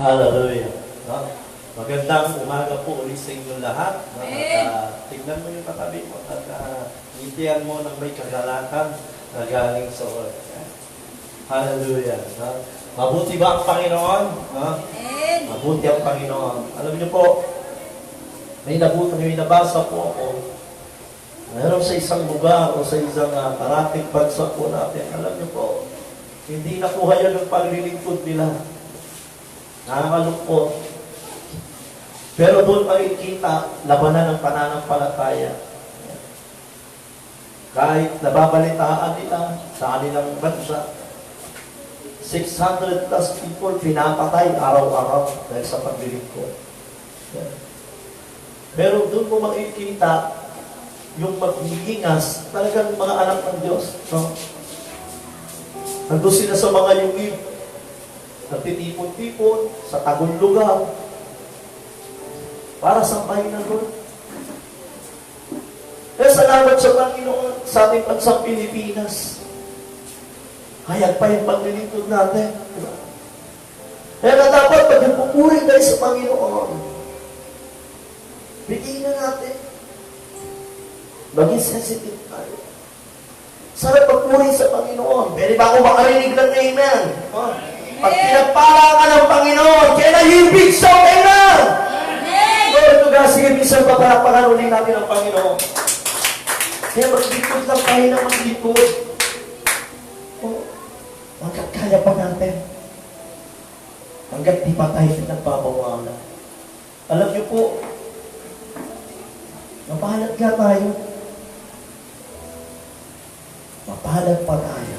Hallelujah. No? Magandang umaga po ulit sa inyo lahat. No? At tignan mo yung katabi mo at ngitian mo ng may kagalakan na galing sa Lord. Hallelujah. No? Mabuti ba ang Panginoon? No? Mabuti ang Panginoon. Alam niyo po, may nabasa po ako. Mayroon sa isang lugar o sa isang parating bansa po natin. Alam niyo po, hindi nakuha yan ng paglilingkod nila. Nakakalungkot. Pero doon makikita labanan ng pananampalataya. Kahit nababalitaan nila sa kanilang bansa, 600 plus people pinapatay araw-araw dahil sa paglilingkod. Pero doon mo makikita yung mag-iingas, talagang mga anak ng Diyos. No? Nandun sila sa mga yungib, nagtitipon-tipon sa tagong lugar para sampahin ng Lord. Kaya salamat sa Panginoon sa ating bansang Pilipinas. Hayag pa yung paglilingkod natin. Kaya na dapat magpupuri tayo sa Panginoon. Bigyan na natin. Maging sensitive tayo. Sana pagpuri sa Panginoon. Pwede ba ako makarinig ng amen? Pag pinagpala ka ng Panginoon, kaya nahibig sa amen! Lord, ito nga, sige, minsan paparapakan ulit natin ang Panginoon. Kaya maglikod lang tayo na maglikod. Hanggat kaya pa natin. Hanggat di pa tayo pinagpapawala. Alam niyo po, mapahalag ka tayo. Mapahalag pa tayo.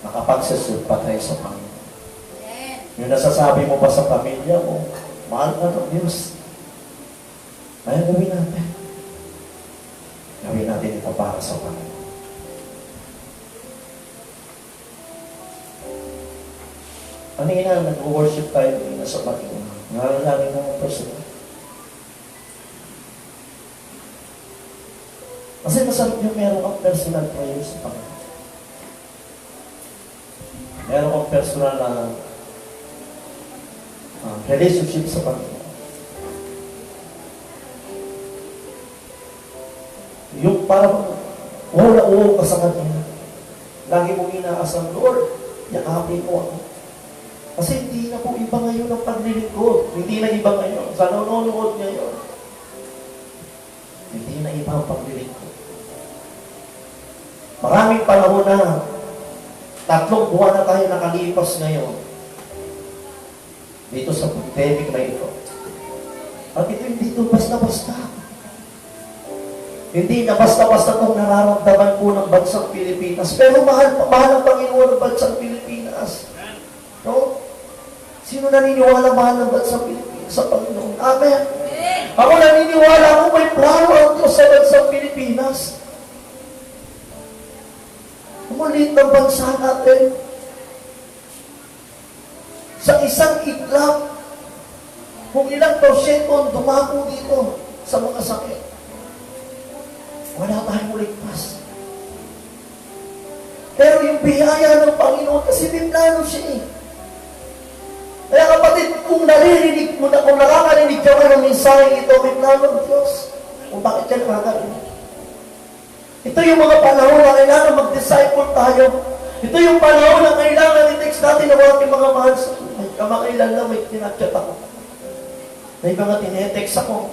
Makapagsasunod pa tayo sa Panginoon. Yung nasasabi mo pa sa pamilya mo, mahal ka ng Diyos. Kaya gawin natin. Gawin natin ito para sa Panginoon. Kanina, nag-worship tayo kanina sa Panginoon. Nalalangin ng personal. Kasi masarap yung meron kang personal prayer sa Panginoon. Meron kang personal na relationship sa Panginoon. Yung parang uho ka sa Kanya. Lagi mong inaasang, Lord, yakapin mo ako. Kasi hindi na po iba ngayon ang paglilingkod. Hindi na iba ngayon. Sa nanonood ngayon, hindi na iba ang paglilingkod. Maraming panahon na 3 buwan na tayo nakalipas ngayon dito sa pandemic na ito. At ito hindi ito basta-basta. Hindi na basta-basta itong nararamdaman po ng bansang Pilipinas. Pero mahal ang Panginoon ng bansang Pilipinas. No? Sino naniniwala mahal ng bansang Pilipinas sa Panginoon? Amen. Ako naniniwala ako may plano ang Diyos sa bansang Pilipinas. Maliit ng bansa natin. Sa isang iglap, kung ilang porsyento ang dumako dito sa mga sakit, wala tayong ligtas. Pero yung biyaya ng Panginoon, kasi may plano siya eh. Kaya kapatid, kung naririnig mo na, kung nakakarinig ka ng mensahe ito, may plano ng Diyos. Kung bakit ka nakakarinig? Ito yung mga panahon na kailangan mag-disciple tayo. Ito yung panahon na kailangan i-text natin ang ating mga mahal sa buhay. Kamakailan lang may tinachat ako. May mga tinetext ako.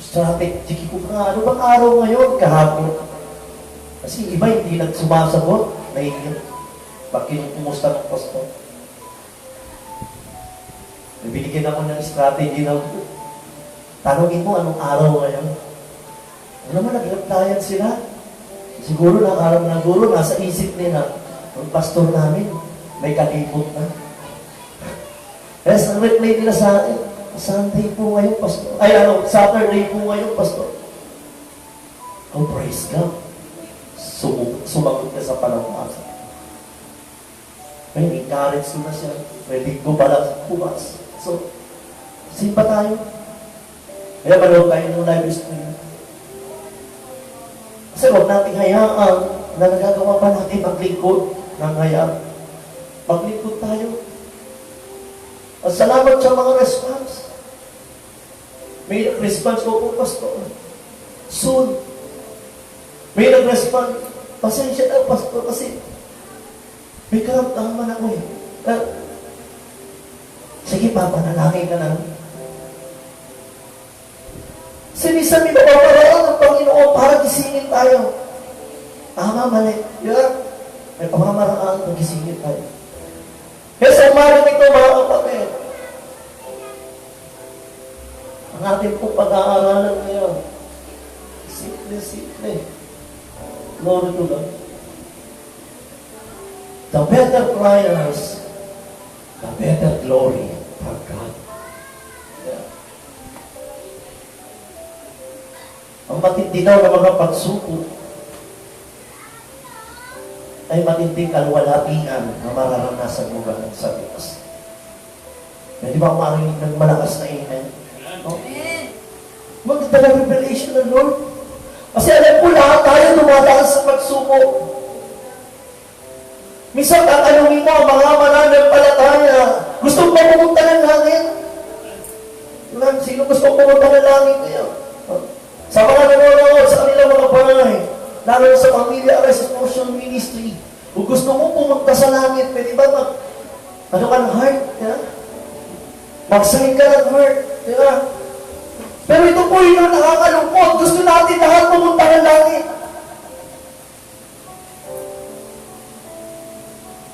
Strategy ko nga, ano bang araw ngayon? Kahapon. Kasi iba hindi nagsumasagot. Naingat. Bakit kumusta ng pastor? Binigyan ako ng strategy na tanongin mo anong araw ngayon. Ano naman, nag-applyan sila. Siguro nasa isip nila, ang pastor namin, may kalipot na. Kaya sa reply nila sa akin, Sunday po ngayon, pastor. Saturday po ngayon, pastor. Oh, praise God. Sumagot ka sa panamasa. May encourage na siya. Pwede ko pala bukas. So, simpa tayo. Kaya manood tayo ng live stream. Kasi huwag natin hayaan na nagagawa pa natin maglingkod. Nangayap. Maglingkod tayo. At salamat sa mga response. May response po, Pastor. Soon. May nag-respond. Pasensya na, Pastor, kasi may karamdaman ako eh. Sige, papanalangin ka na. Sinisan may mapaparaan ng Panginoon para gisingin tayo. Tama, mali. Yeah. May pamamaraan na gisingin tayo. Kaya sa umaring ito, mga kapatid, ang ating pong pag-aaralan ngayon, simple. Glory to God. The better trials, the better glory for God. Yeah. Ang matindi daw ng mga pagsubok ay matinding kalwalhatian na mararanasan mo lang sa Diyos. Di ba kung marinig ng malakas na amen? No? Maganda na revelation ng Lord. Kasi alam ko lahat tayo dumadaan sa pagsubok. Minsan tatanungin mo ang mga mananampalataya, gusto mo pumunta ng langit? Sino gusto pumunta ng langit ngayon? Sa mga nanonood sa kanilang mga bahay, lalo sa Pamilya Restoration Ministry, kung gusto mo pumunta sa langit, pwede ba ano ka ng heart? Yeah? Mag-sign ka ng heart. Yeah? Pero ito po yung nakakalungkot. Gusto natin lahat pumunta ng langit.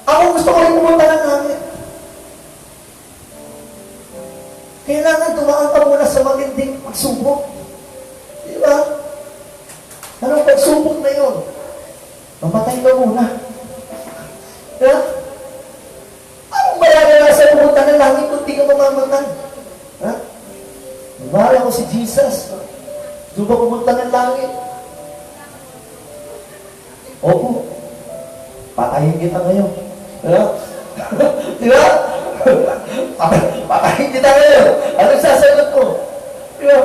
Ako gusto ko rin pumunta ng langit. Kailangan tumaan ka muna sa matinding pagsubok. Di ba? Anong pagsubok na yun? Mamatay ka muna. Yeah? Anong mararanasan pumunta ng langit kung di ka mamamatay? Ha? Mahal ako si Jesus. Doon ba pumunta ng langit? Opo. Patayin kita ngayon. Yeah? Di ba? Patayin kita ngayon. Anong sasagot ko? Di ba?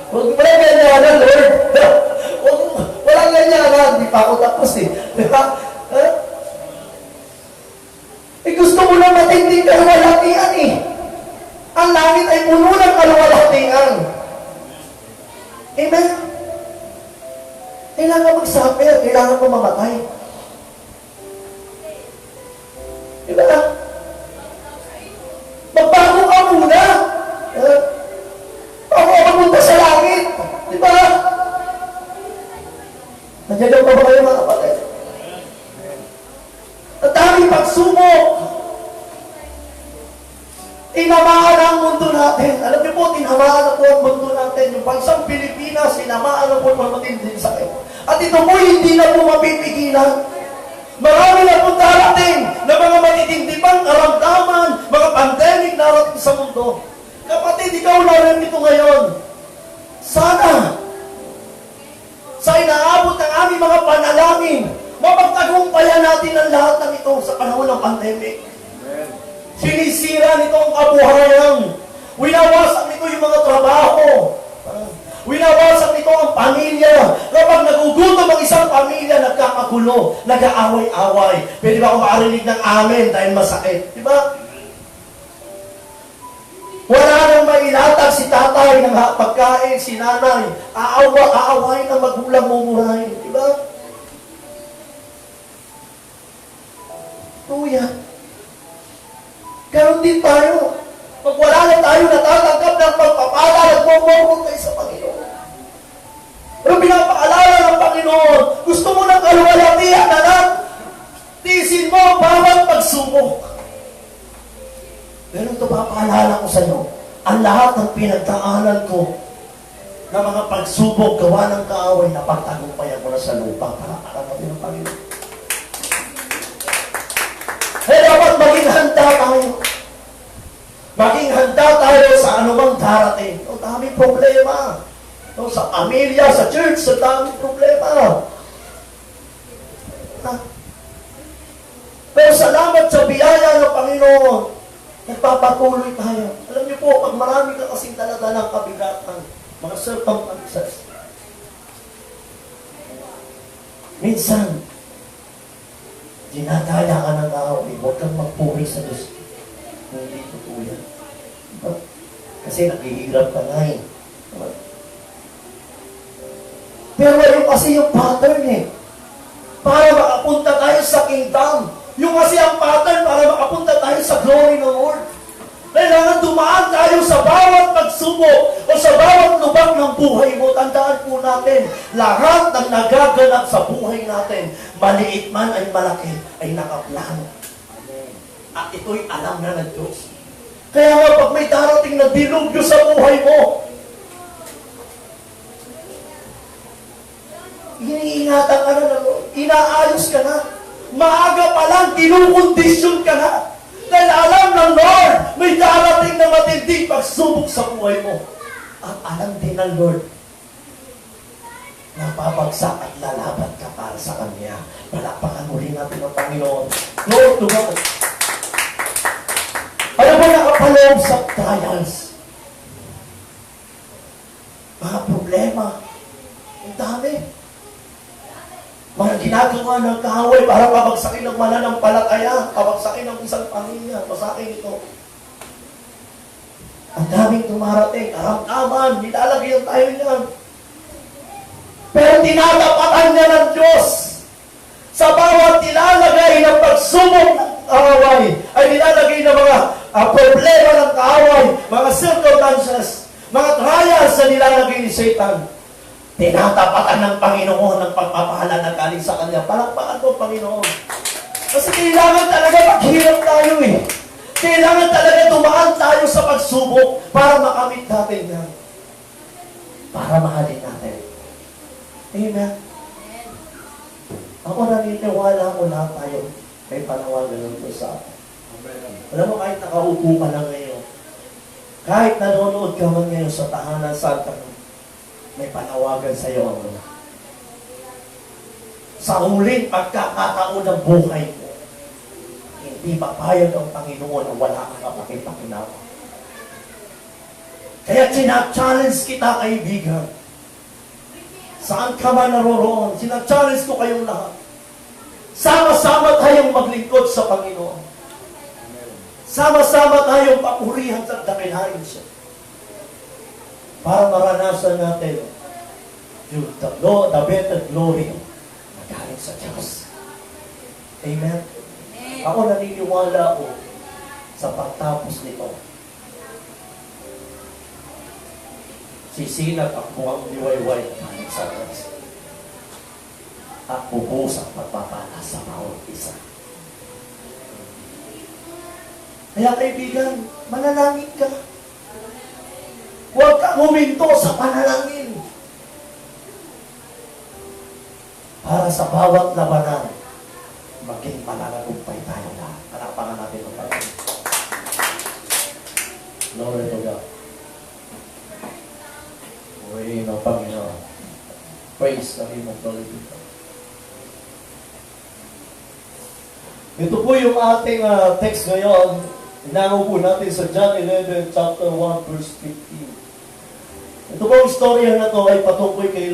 Huwag mo lang ganyanan, Lord. Walang ganyanan. Hindi pa ako tapos eh. Di ba? Gusto mo lang matinding kaluwalhatian eh. Ang langit ay puno ng kaluwalhatian. Amen? Kailangan mag-suffer. Kailangan mo mamatay. Diba? Magbago ka muna. Bago ka pumunta sa langit. Diba? Nandiyan pa ba kayo mga kapatid? Ang daming pagsubok. Tinamaan ang mundo natin. Alam niyo po, tinamaan na po ang mundo natin. Yung bansang Pilipinas, tinamaan na po ang matinding sakit. At ito po, hindi na po mapipigilan. Marami na po darating na mga matitindipang karamdaman, mga pandemic darating sa mundo. Kapatid, ikaw narinig ito ngayon. Sana, sa inaabot ng aming mga panalangin, mapagtagumpayan natin ang lahat ng ito sa panahon ng pandemic. Sinisira nito ang kabuhayan. Winawasak nito yung mga trabaho. Winawasak nito ang pamilya. Kapag nagugutom ang isang pamilya, nagkakagulo, nag-aaway-away. Pwede ba akong makarinig ng amen dahil masakit? Di ba? Wala nang mailatag si tatay ng pagkain, si nanay. Aaway ng magulang mumurahin. Di ba? Tuya. Ganon din tayo. Pag wala na tayo natatanggap ng pagpapala, nagmumurot tayo sa Panginoon. Pero pinapaalala ng Panginoon, gusto mo ng kaluwalhatian, anak, tiisin mo ang bawat pagsubok. Pero ito papaalala ko sa iyo, ang lahat ng pinagdaanan ko na mga pagsubok, gawa ng kaaway, napagtagumpayan ko na sa lupa para natin ng Panginoon. Kaya dapat maging handa tayo. Maging handa tayo sa anumang darating. O, daming problema. O, sa pamilya, sa church, sa daming problema. Pero salamat sa biyaya ng Panginoon, nagpapatuloy tayo. Alam niyo po, pag marami ka kasing daladalang kabigatan, mga circumstances, minsan, dinadaya ka mahirap ka na eh. Pero yung kasi yung pattern eh. Para makapunta tayo sa kingdom. Yung kasi ang pattern para makapunta tayo sa glory ng Lord. Kailangan dumaan tayo sa bawat pagsubok o sa bawat lubak ng buhay mo. Tandaan po natin, lahat ng nagaganap sa buhay natin, maliit man ay malaki, ay nakaplano. At ito'y alam na ng Diyos. Kaya nga pag may darating na dilubyo sa buhay mo, iniingatan ka na ng Lord, inaayos ka na, maaga pa lang, kinukondisyon ka na. Dahil alam ng Lord, may darating na matinding pagsubok sa buhay mo. At alam din ng Lord, napabagsak at lalaban ka para sa Kanya. Palakpakan muli natin ang Panginoon. Lord, to God. Alam mo, nakapaloob sa trials. Mga problema. Ang dami. Mga ginagawa ng kaaway para pabagsakin ng mananampalataya, pabagsakin ng isang pamilya, pasakin ito. Ang daming dumarating, karamdaman, nilalagyan tayo niyan. Pero tinatapatan niya ng Diyos. Sa bawat nilalagay ng pagsubok ng kaaway, ay nilalagay ng mga problema ng kaaway, mga circumstances, mga trials na nilalagay ni Satan. Tinatapatan ng Panginoon ng pagpapahala na galing sa Kanya. Palakpakan po, Panginoon. Kasi kailangan talaga maghirap tayo eh. Kailangan talaga dumaan tayo sa pagsubok para makamit natin yan. Para mahalin natin. Amen. Ako naniniwala ko lahat tayo may panawagan ng Diyos sa atin. Alam mo, kahit nakaupo ka lang ngayon, kahit nanonood ka man ngayon sa tahanan Santa Cruz, may panawagan sa iyo ang Lord. Sa huling pagkakataon ng buhay mo, hindi papayag ang Panginoon na wala kang kapakipakinawa. Kaya sina-challenge kita, kaibigan. Saan ka man naroroon, sina-challenge ko kayong lahat. Sama-sama tayong maglingkod sa Panginoon. Sama-sama tayong papurihan at dakilain siya. Para maranasan natin yung the better glory na galing sa Diyos. Amen? Ako naniniwala ko sa pagtapos nito. Sisinag ang mukhang liwayway na galing sa Diyos. At bubus ang pagpapala sa bawat isa. Kaya kaibigan, manalangin ka. Huwag kang huminto sa panalangin. Para sa bawat labanan, maging mananagumpay tayo lahat. Palakpakan natin ang Panginoon. Glory to God. Purihin ang Panginoon. Praise the name of the living God. Ito po yung ating text ngayon. Inango po natin sa John 11, chapter 1, verse 15. Ito po ang istorya na to ay patungkol kay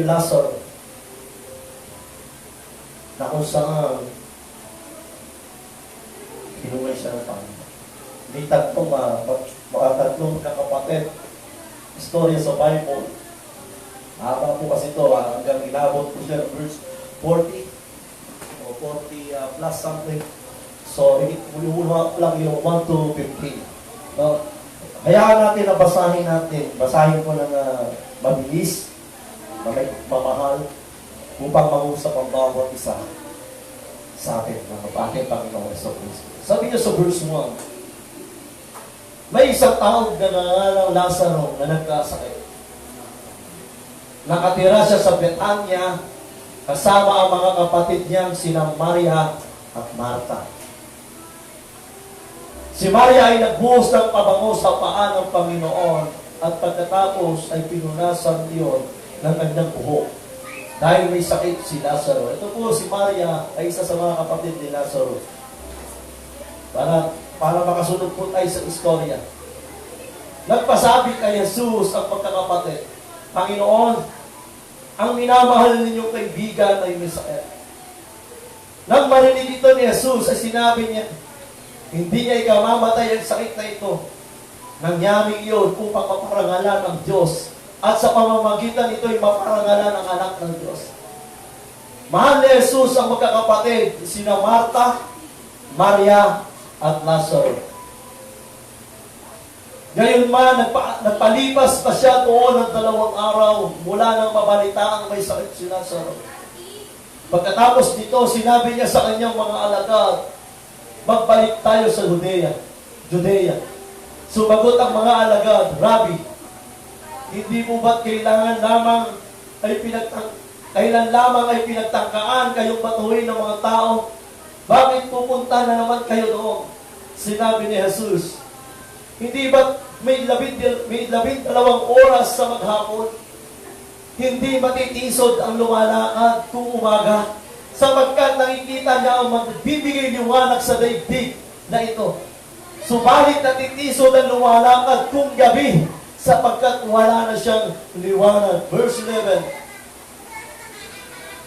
Lazaro. Na kung saan kinungay siya ng Panginoon. May tatlong kakapatid. Istorya sa Bible. Mahaba po kasi ito hanggang inabot po siya ng verse 40 o 40 plus something. So, inuuna lang yung 1 to 15. No? Hayaan natin na basahin natin. Basahin ko ng mabilis, mamahal, upang mag-usap ang bawat isa sa atin na ating Panginoon sa Kristo. Sabi niya sa verse 1, may isang taong na nangalang Lazaro na nagkasakit. Nakatira siya sa Betania kasama ang mga kapatid niyang sina Maria at Marta. Si Maria ay nagbuhos ng pabango sa paa ng Panginoon at pagkatapos ay pinunasan iyon ng kanyang buhok. Dahil may sakit si Lazaro. Ito po si Maria ay isa sa mga kapatid ni Lazaro. Para makasunod po tayo sa istorya. Nagpasabi kay Jesus ang pagkakapatid, Panginoon, ang minamahal ninyong kaibigan ay may sakit. Nang marinig ito ni Jesus, ay sinabi niya, hindi niya ikamamatay ang sakit na ito. Nangyari iyon upang maparangalan ng Diyos at sa pamamagitan nito ay maparangalan ang anak ng Diyos. Mahal ni Jesus ang magkakapatid, sina Marta, Maria, at Lazaro. Ngayon man, nagpalipas pa siya doon ng 2 araw mula nang mabalitaan may sakit si Lazaro. Pagkatapos nito, sinabi niya sa kanyang mga alagad, magbalik tayo sa Judea. Sumagot ang mga alagad, Rabbi, hindi mo ba't kailan lamang ay pinagtangkaan kayong batuhin ng mga tao? Bakit pupunta na naman kayo doon? Sinabi ni Jesus, hindi ba may 12 oras sa maghapon? Hindi matitisod ang lumalakad kung umaga, sapagkat nakikita niya ang magbibigay liwanag sa daigdig na ito. Subalit natitisod ang lumalakad kung gabi, sapagkat wala na siyang liwanag. Verse 11.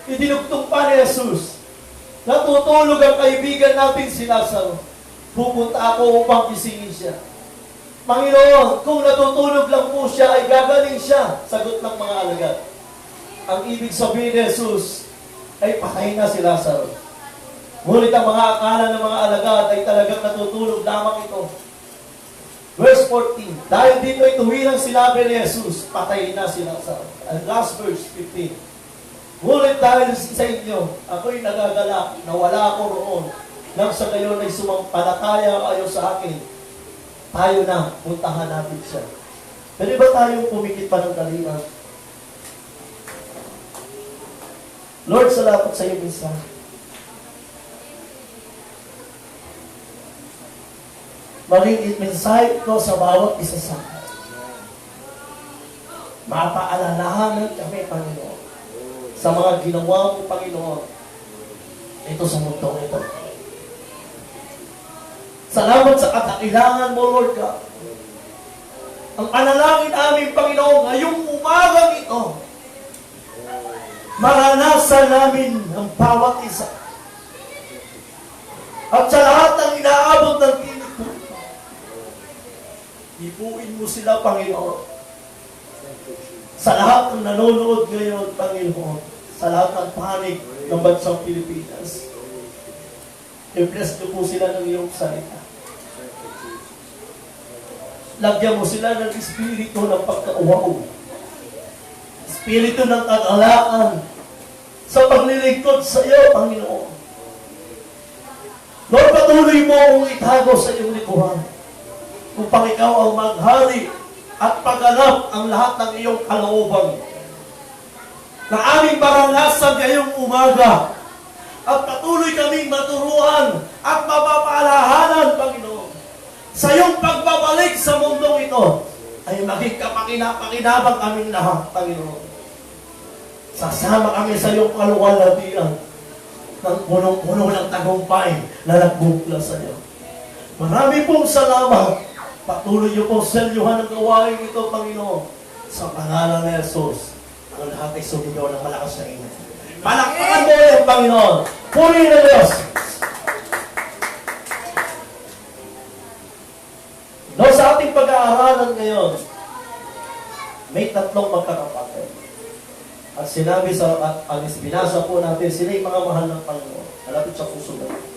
Idinugtong pa ni Jesus, natutulog ang kaibigan natin si Lazaro. Pupunta ako upang gisingin siya. Panginoon, kung natutulog lang po siya, ay gagaling siya. Sagot ng mga alagad. Ang ibig sabihin ni Jesus, ay patay na si Lazaro. Ngunit ang mga akala ng mga alagad ay talagang natutulog lamang ito. Verse 14. Dahil dito ay tuwirang sinabi ni Jesus, patay na si Lazaro. And last verse, 15. Ngunit dahil sa inyo, ako'y nagagalak na wala ako roon. Nang sa gayon ay sumampalataya kayo sa akin, tayo na, puntahan natin siya. Pwede ba tayong pumikit pa ng talina? Lord, salamat sa iyo minsan. Maging mensahe ko sa bawat isa sa akin. Mapaalalahanan kami, Panginoon, sa mga ginawa mo, Panginoon, ito sa mundong ito. Salamat sa katakilangan mo, Lord God. Ang panalangin namin, Panginoon, ngayong umagang ito, maranasan namin ang bawat isa. At sa lahat ng inaabot ng tinig mo, ibuin mo sila, Panginoon. Sa lahat ng nanonood ngayon, Panginoon, sa lahat ng panig ng bansang Pilipinas, i-bless niyo po sila ng iyong salita. Lagyan mo sila ng espiritu ng pagkauwaw, espiritu ng kagalaan, sa paglilingkod sa iyo, Panginoon. Lord, patuloy mo akong itago sa iyong likuhan, upang ikaw ang maghari at pagganap ang lahat ng iyong kalooban. Na aming maranasan ngayong umaga, at patuloy kaming maturuan at mapapaalahanan, Panginoon, sa iyong pagbabalik sa mundong ito, ay maging kapakinapakinabang aming lahat, Panginoon. Sasama kami sa iyong kaluwalhatian ng punong-puno ng tagumpay na nagbukla sa iyo. Marami pong salamat. Patuloy niyo pong selyuhan ng gawain ito, Panginoon. Sa pangalan ni Jesus, ang lahat ay sumigaw ng malakas na ingat. Palakpakan mo yung Panginoon. Puri na Diyos. No, sa ating pag-aaralan ngayon, may 3 magkakapatid. At sinabi ang binasa po natin, sila yung mga mahal ng Panginoon. Malapit sa puso natin.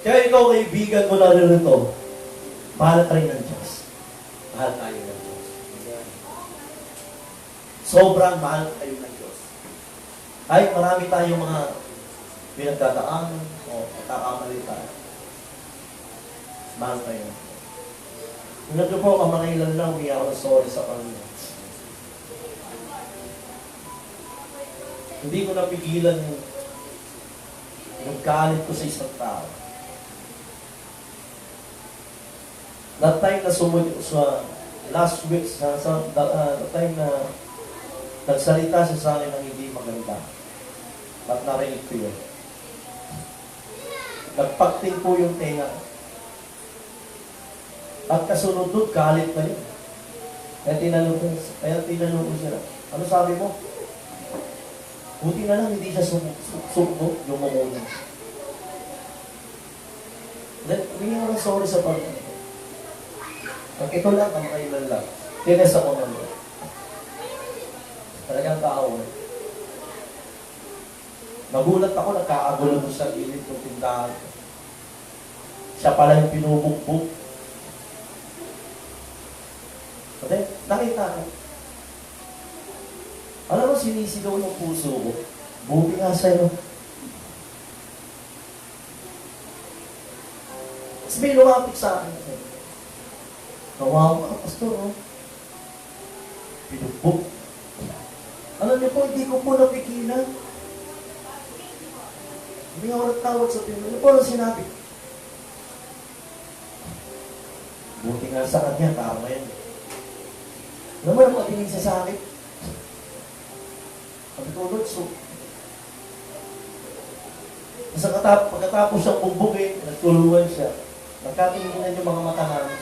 Kaya ikaw, kaibigan mo na rin ito, mahal tayo ng Diyos. Mahal tayo ng Diyos. Sobrang mahal tayo ng Diyos. Kahit marami tayong mga pinagdadaanan o pagkakamali tayo, mahal tayo ng Diyos. Nandun po, kamangailan lang, umiyak ako sorry sa Panginoon. Hindi ko napigilan yung galit ko sa isang tao. That time na sa last week, that time na nagsalita siya sa akin ng hindi maganda. At narinig ko yun. Nagpakting po yung tenga. At kasunod doon, galit na yun. Kaya tinanong ko siya, ano sabi mo? Buti na lang, hindi siya sumpo, yung mamuna. Humingi ako ng sorry sa Panginoon. Pag ito lang, ang kailan lang. Tines ako ng Lord. Talagang kaaway. Nagulat ako, nagkakagulo doon sa gilid ng tindahan. Siya pala yung pinubugbog. Kasi, nakita ko. Alam mo, sinisigaw ng puso ko. Buti nga sa'yo. Tapos may lumapit sa akin. Kawawa ka, pastor, oh. Pinugbog. Alam niyo po, hindi ko po napigilan. Hindi ako nagtawag sa Pinoy. Ano po ang sinabi? Buti nga sa kanya, tama yan. Alam mo, napatingin siya sa akin. Sabi ko, Lord, so. Pagkatapos siyang bumbugin, nagtulungan siya. Nagkatinginan yung mga mata namin.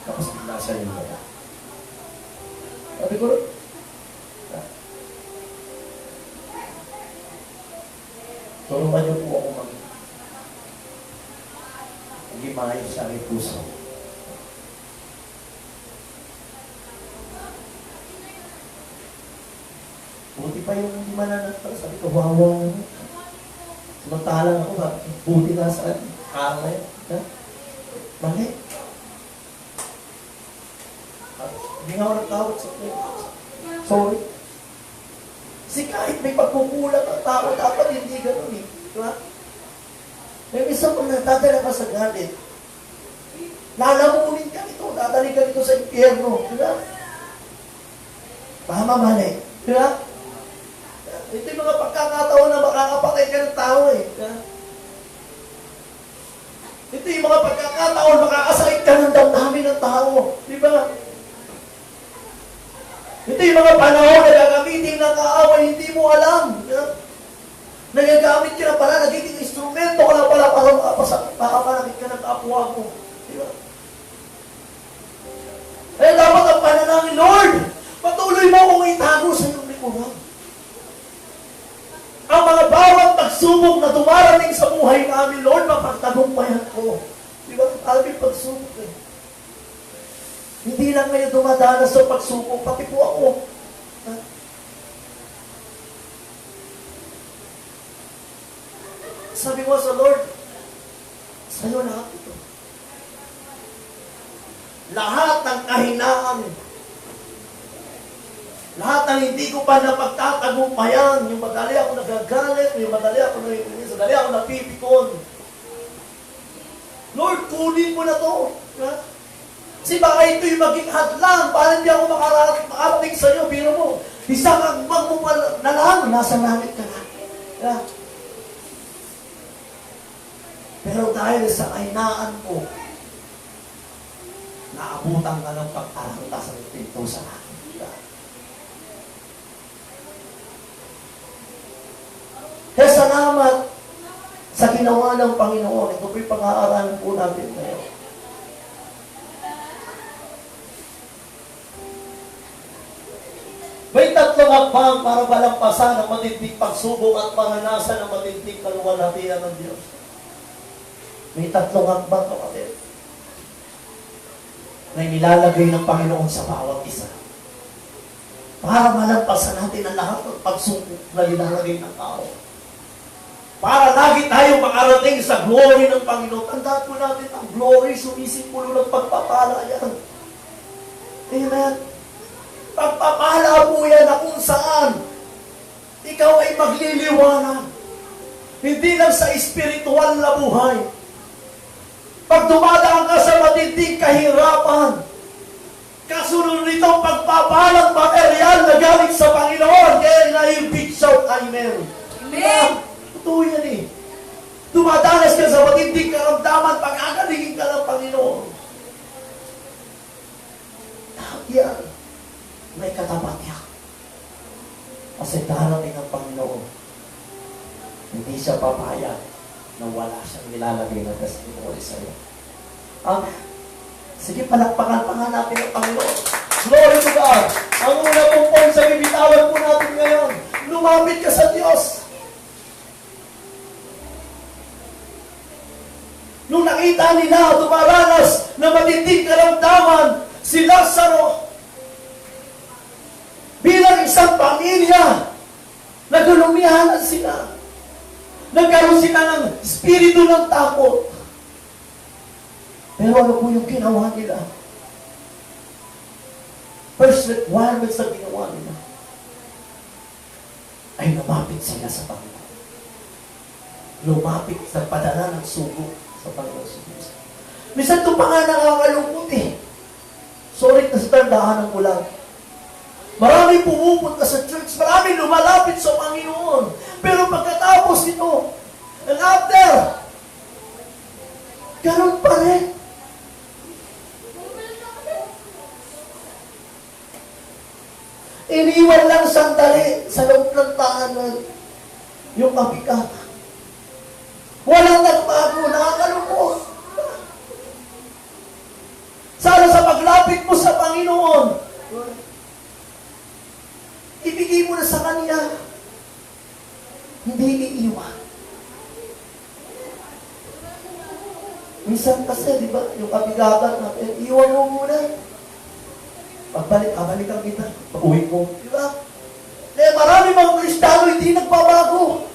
Tapos nasa yun na. Sabi ko, Lord, tulungan niyo po ako mag-imahin sa aking puso. Buti pa yung hindi mananagpal. Sabi ko, wawa. Samantalang ako, buti na sa akin. Mali. Hindi nga ako nagtawag sa akin. Sorry. Kasi kahit may pagkukulang ang tao, dapat hindi ganun eh. Diba? May isang kung natadala ka sa galit, lalamunin ka nito, dadali ka nito sa impyerno. Diba? Tama, mali. Diba? Ito yung mga pagkakataon na makakapatay ka ng tao eh. Diba? Ito yung mga pagkakataon makakasakit ka ng damdamin ng tao. Diba? Ito yung mga panahon na gagamitin ng kaaway, hindi mo alam. Yeah? Nagagamit ka na pala, nagiging instrumento ka na pala para makapanakit ka ng kapwa mo. Diba? Kaya dapat ang panalangin, Lord, patuloy mo akong itago sa iyong likuran. Ang mga bawat pagsubok na dumarating sa buhay namin, Lord, mapagtagumpayan ko. Diba? Ang pagsubok eh. Hindi lang kayo dumadanas sa pagsubok, pati po ako. Ha? Sabi ko sa Lord, sa'yo lahat ito. Lahat ng kahinaan, lahat ng hindi ko pa napagtatagumpayan, yung madali ako nagagalit, yung madali ako naiinis, madali ako napipikon. Lord, kunin mo na to. Ha? Kasi baka ito'y maging hadlang, para hindi ako makarating sa iyo, biro mo. Isang agbang mo na lang, nasa langit ka na. Yeah. Pero dahil sa kahinaan ko, naabutan ka ng pag-arangta sa pinto sa langit. Yeah. Kaya salamat sa ginawa ng Panginoon. Ito po'y pang-aaralan po natin ngayon. May tatlong hakbang para malampasan ang matinding pagsubok at maranasan ang matinding kaluwalhatian ng Diyos. May tatlong hakbang, kapatid, na nilalagay ng Panginoon sa bawat isa. Para malampasan natin ang lahat ng pagsubok na nilalagay ng tao. Para lagi tayong makarating sa glory ng Panginoon. Tandaan po natin, ang glory sumisipulo ng pagpapala yan. Amen. Pagpapala po yan na kung saan ikaw ay magliliwanag. Hindi lang sa espiritual na buhay. Pag dumadaan ka sa matinding kahirapan, kasunod nitong pagpapalang material na galing sa Panginoon, kaya na-big shout, Amen. Amen. Totoo yan eh. Dumadanas ka sa matinding karamdaman, pag-agalingin ka ng Panginoon. Lahat yan may katapat niya. Kasi darating ang Panginoon. Hindi siya papayag na wala siyang nilalagay na testimony sa iyo. Amen. Sige, palakpakan natin ang Panginoon. Glory to God. Ang una pong point sa bibitawan po natin ngayon, lumapit ka sa Diyos. Nung nakita nila, dumaranas ng na matinding karamdaman si Lazaro. Bilang isang pamilya, nagulumihanan sila. Nagkaroon sila ng espiritu ng takot. Pero ano po yung ginawa nila? First requirements na ginawa nila ay lumapit sila sa Panginoon. Lumapit sa padala ng sugo sa Panginoon sa Diyos. Minsan ito pa nga nakakalungkot eh. Sorry na sa tandaanan ko lang. Marami pumupunta sa church, marami lumalapit sa Panginoon. Pero pagkatapos nito, and after, ganun pa rin. Iniwan lang sandali sa loob ng tahanan yung kapikata. Walang nagbago, nakakalungkot. Sana sa paglapit mo sa Panginoon, ibigay mo na sa Kanya. Hindi iiwan. Minsan kasi, di ba, yung kapigatan natin, iwan mo muna. Balikan kita. Pag-uwi ko. Di ba? Kaya marami mga Kristiyano hindi nagbabago.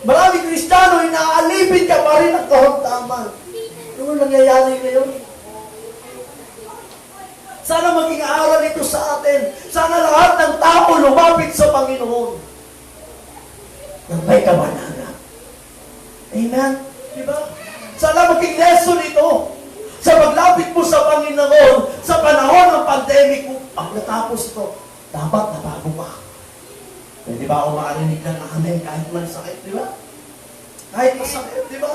Marami Kristiyano, inaalipin ka pa rin ang kahuntaman. Ano nangyayari ngayon? Sana maging aral ito sa atin. Sana lahat ng tao lumapit sa Panginoon. Nang may kabanalan. Amen? Diba? Sana maging lesson ito. Sa paglapit mo sa Panginoon, sa panahon ng pandemic, kung natapos ito, dapat nabago ka. Di ba ako makarinig ng amen kahit man sakit, di ba? Kahit masakit, di ba?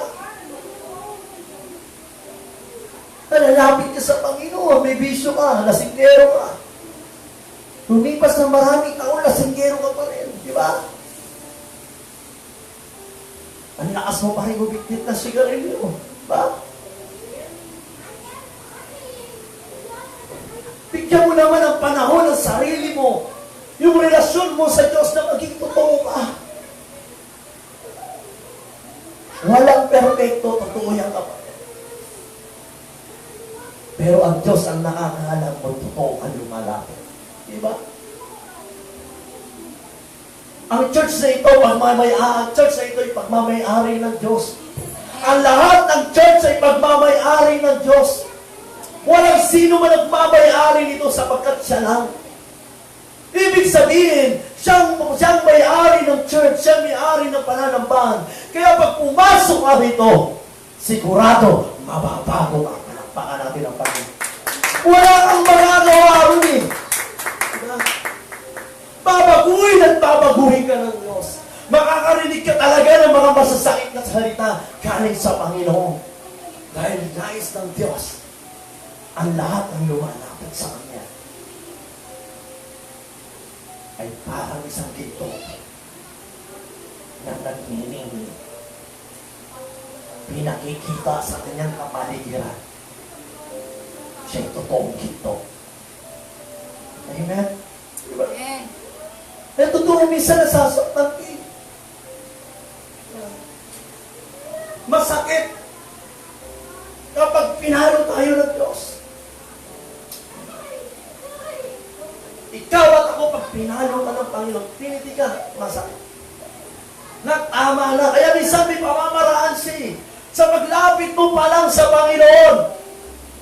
Nalalapit ka sa Panginoon, may bisyo ka, lasinggero ka. Lumipas ng maraming taon, lasinggero ka pa rin, di ba? Ang lakas mo pa rin bumiktit na sigarilyo, di ba? Bigyan mo naman ang panahon ng sarili mo, yung relasyon mo sa Diyos na maging totoo ka. Walang perfecto, totoo yan kapatid. Pero ang Diyos ang nakakaalam kung totoo ka lumalapit. Diba? Ang church na ito, ang church na ito ay pagmamayari ng Diyos. Ang lahat ng church ay pagmamayari ng Diyos. Walang sino man nagmamayari nito sapagkat siya lang. Ibig sabihin, siyang may-ari ng church, siyang may-ari ng pananambahan. Kaya pag pumasok ka rito, sigurado, mababago ka. Palakpakan natin ang Panginoon. Wala kang magagawa rin eh. Babaguhin at babaguhin ka ng Diyos. Makakarinig ka talaga ng mga masasakit na salita galing sa Panginoon. Dahil nais ng Diyos ang lahat ng lumalapit sa Kanya ay parang isang ginto na nagniningning. Pinakikita sa kanyang kapaligiran. Siya'y totoong ginto. Amen? Diba? Eh, totoo minsan nasasaktan eh. Masakit kapag pinalo tayo ng Diyos. Ikaw at ako, pag pinalo ka ng Panginoon, piniti ka, masakit. Tama na. Kaya minsan may pamamaraan siya. Sa paglapit mo pa lang sa Panginoon,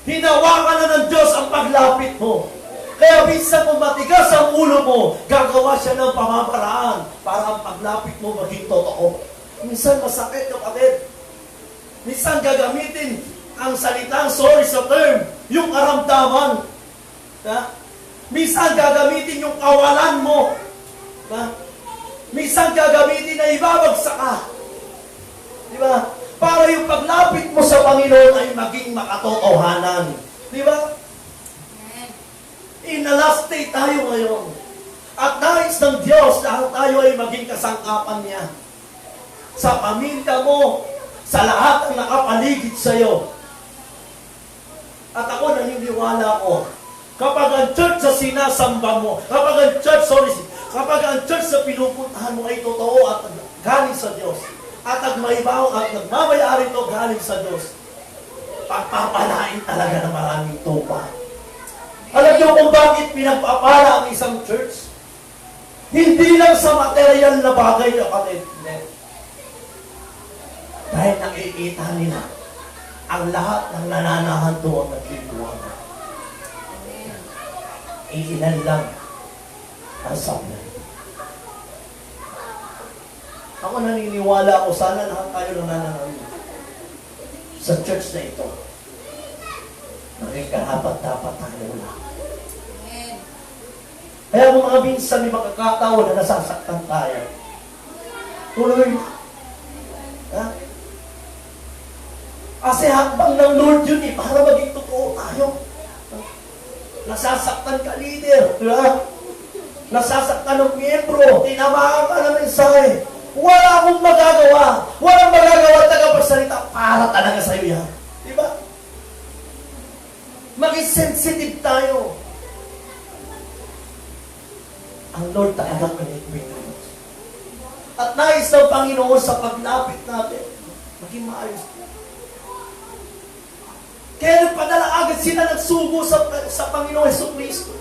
hinawakan na ng Diyos ang paglapit mo. Kaya minsan kung matigas ang ulo mo, gagawa siya ng pamamaraan para ang paglapit mo maging totoo. Minsan masakit, kapatid. Minsan gagamitin ang salitang, sorry sa term, yung karamdaman. Minsan gagamitin yung kawalan mo. Minsan gagamitin na ibabagsak ka. Di ba? Para yung paglapit mo sa Panginoon ay maging makatotohanan. Di ba? In the last day tayo ngayon. At nais ng Diyos na tayo ay maging kasangkapan niya. Sa pamilya mo, sa lahat ng nakapaligid sa iyo. At ako naniniwala ko, kapag ang church sa sinasamba mo, kapag ang church sa pinupuntahan mo ay totoo at galing sa Diyos, at nagmaybaw at nagmamayari ito galing sa Diyos, pagpapalain talaga ng maraming tupa. Alam niyo kung bakit pinagpapala ang isang church? Hindi lang sa material na bagay na kapatid. Dahil nakikita nila ang lahat ng nananahan doon at lipuan. Iilan lang ang sablay. Ako naniniwala ako, sana lahat tayo nananahan sa church na ito. Maging karapat-dapat tayo lang. Kaya kung mga minsan may makakataon na nasasaktan tayo, tuloy. Ha? Kasi hakbang ng Lord yun para maging totoo tayo. Nasasaktan ka, leader. Diba? Nasasaktan ng miyembro. Tinamaan ka ng mensahe. Wala akong magagawa. Walang magagawa tagapagsalita para talaga sa'yo yan. Diba? Maging sensitive tayo. Ang Lord talaga pinigpin. At nais ng Panginoon sa paglapit natin, maging maayos. Kaya nagpadala agad sila nagsugo sa Panginoon Jesucristo.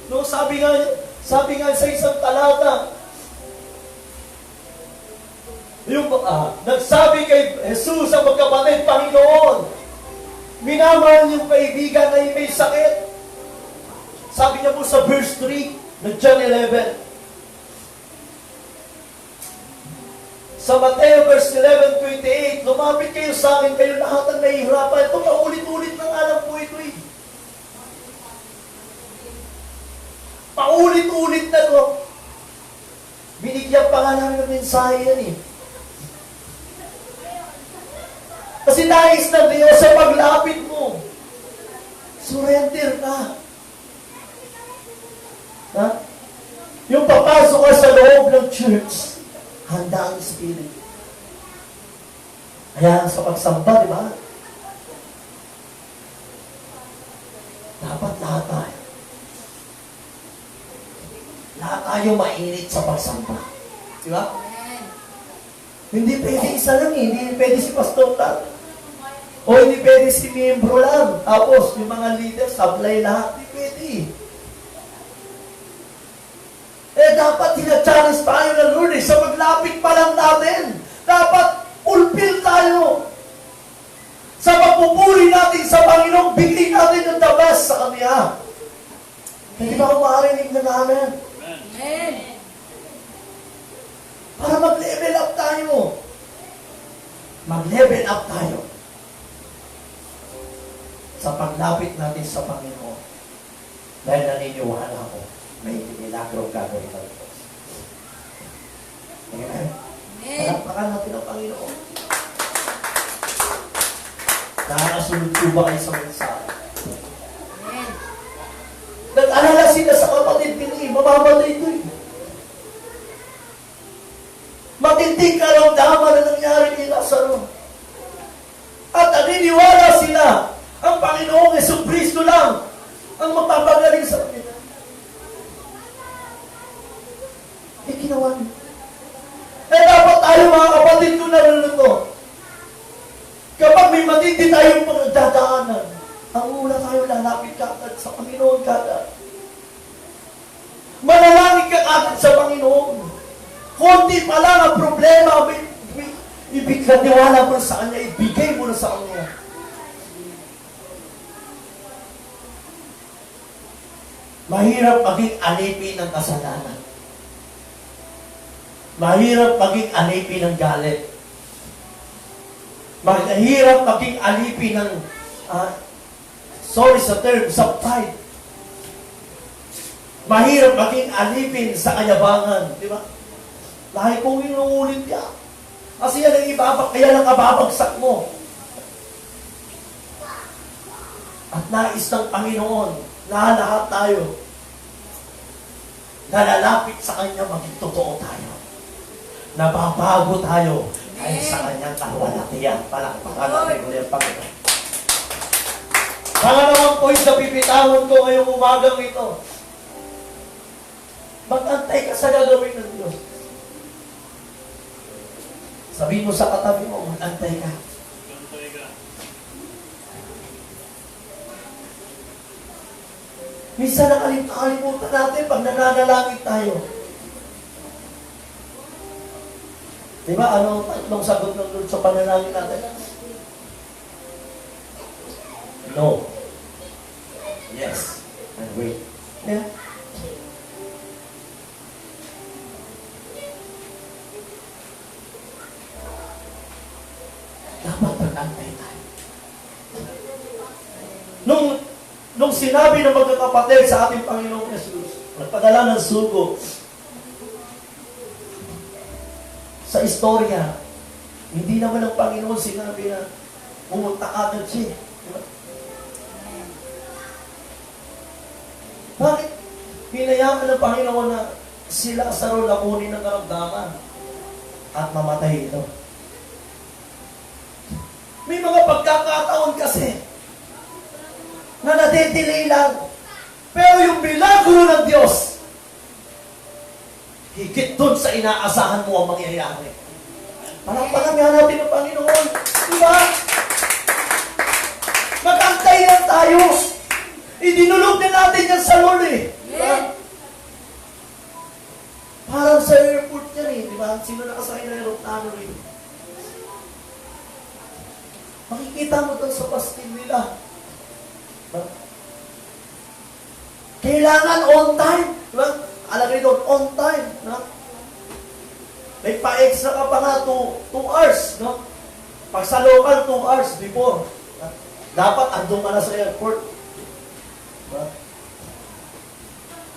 No, sabi nga sa isang talata, nagsabi kay Jesus ang magkapatid, Panginoon, minamahal yung kaibigan na may sakit. Sabi niya po sa verse 3 ng John 11. Sa Mateo verse 11:28, lumapit kayo sa akin, kayo lahat ang nahihirapan. Ito, paulit-ulit ng alam po ito eh. Paulit-ulit na to. Binigyan pa nga namin ng mensahe yan eh. Kasi nais ng Diyos sa paglapit mo. Surrender ka. Ha? Yung papasok ka sa loob ng church, handa ang Spirit. Kaya sa pagsamba, di ba? Dapat lahat tayo. Lahat tayo mainit sa pagsamba. Di ba? Hindi pwede isa lang eh. Hindi pwede si pastor lang. O hindi pwede si miyembro lang. Tapos, yung mga leaders, sablay lahat. Hindi pwede. Dapat tina-challenge tayo ng Lord eh. Sa maglapit pa lang natin. Dapat fulfill tayo. Sa pagpupuri natin sa Panginoon, bigay natin yung the best sa Kanya. Hindi ba ako makarinig na namin? Amen. Para mag-level up tayo. Mag-level up tayo. Sa paglapit natin sa Panginoon. Dahil naniniwala ako, may milagro gagawin ng Diyos. Amen? Palakpakan natin ang Panginoon. Nakakasunod po ba kayo sa mensahe? Nag-alala sila sa kapatid nila, mamamatay ito eh. Matinding karamdaman na nangyari kay Lazaro. At naniniwala sila, ang Panginoong Jesucristo lang ang magpapagaling sa kanila. Ginawa niyo. Dapat tayo mga kapatid ko naluluto. Kapag may matindi tayong pagdadaanan, ang una tayo lalapit kagad sa Panginoon kagad. Manalangin ka kagad sa Panginoon. Konti pa lang ang problema, ibigay niwala mo sa Kanya, ibigay mo na sa Kanya. Mahirap maging alipin ng kasalanan. Mahirap maging alipin ng galit. Mahirap maging alipin ng, sorry sa term, sa pride. Mahirap maging alipin sa kayabangan. Di ba? Dahil kung inuulit ka, kasi yan ang ibabag, kaya lang kababagsak mo. At nais ng Panginoon, na lahat tayo, nalalapit sa Kanya, maging totoo tayo. Nababago tayo dahil sa Kanyang kawalatian. Palakpakan natin ulit ang Panginoon. Pangalawang point na pipitawan ko ngayong umagang ito. Mag-antay ka sa gagawin ng Diyos. Sabihin mo sa katabi mo, mag-antay ka. Minsan nakalimutan natin pag nananalangin tayo. Di ba? Ano tatlong sagot ng Lord sa panalangin natin? No. Yes. And wait. Yeah. Dapat mag-antay tayo. Nung sinabi ng magkakapatid sa ating Panginoong Jesus, nagpadala ng sugo sa istorya, hindi naman ng Panginoon sinabi na pumunta agad siya. Diba? Bakit? Hinayaman ng Panginoon na sila sa rol na kunin ng karamdaman at mamatay ito. May mga pagkakataon kasi na nade-delay lang. Pero yung milagro ng Diyos, higit dun sa inaasahan mo ang mangyayari. Palakpakan nga natin ang Panginoon. Diba? Magantay lang tayo. Idinulog na natin yan sa lol eh. Diba? Parang sa airport yan eh. Diba? Sino nakasakay na aeroplano rin? Makikita mo doon sa pastil nila. Diba? Kailangan on time. Diba? Alagay doon, on time. Diba? May pa-extra ka pa nga 2 hours. No? Pag sa local, 2 hours before. Diba? Dapat andun ka na sa airport. Diba?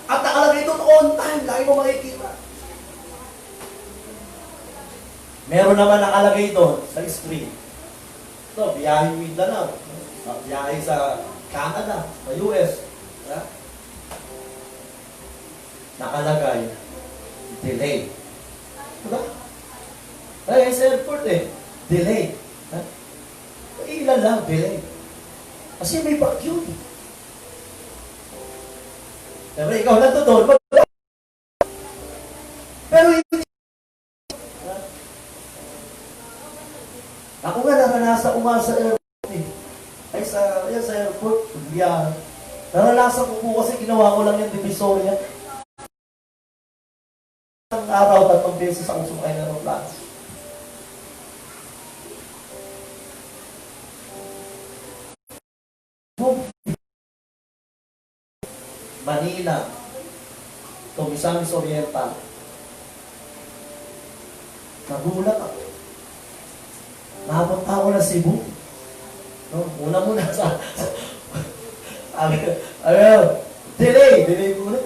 At nakalagay doon on time. Lagi mo makikita. Meron naman nakalagay doon sa screen. Ito, biyahe Mindanao. Biyahe sa Canada, sa US. Diba? Nakalagay, delay. Diba? Ay, sa airport eh, delay. Ha? Ilan lang, delay. Kasi may bagyo. Pero ikaw lang to doon. Pero hindi. Ha? Ako nga naranasan ko nga sa airport eh. Ay sa airport, biyahe. Naranasan ko po kasi ginawa ko lang yung Divisoria. Ang araw, 3 beses ako sumakay ng aeroplano. Manila to Misamis Oriental. Nagulat ako. Napunta ako na Cebu. No? Muna sa delay muna.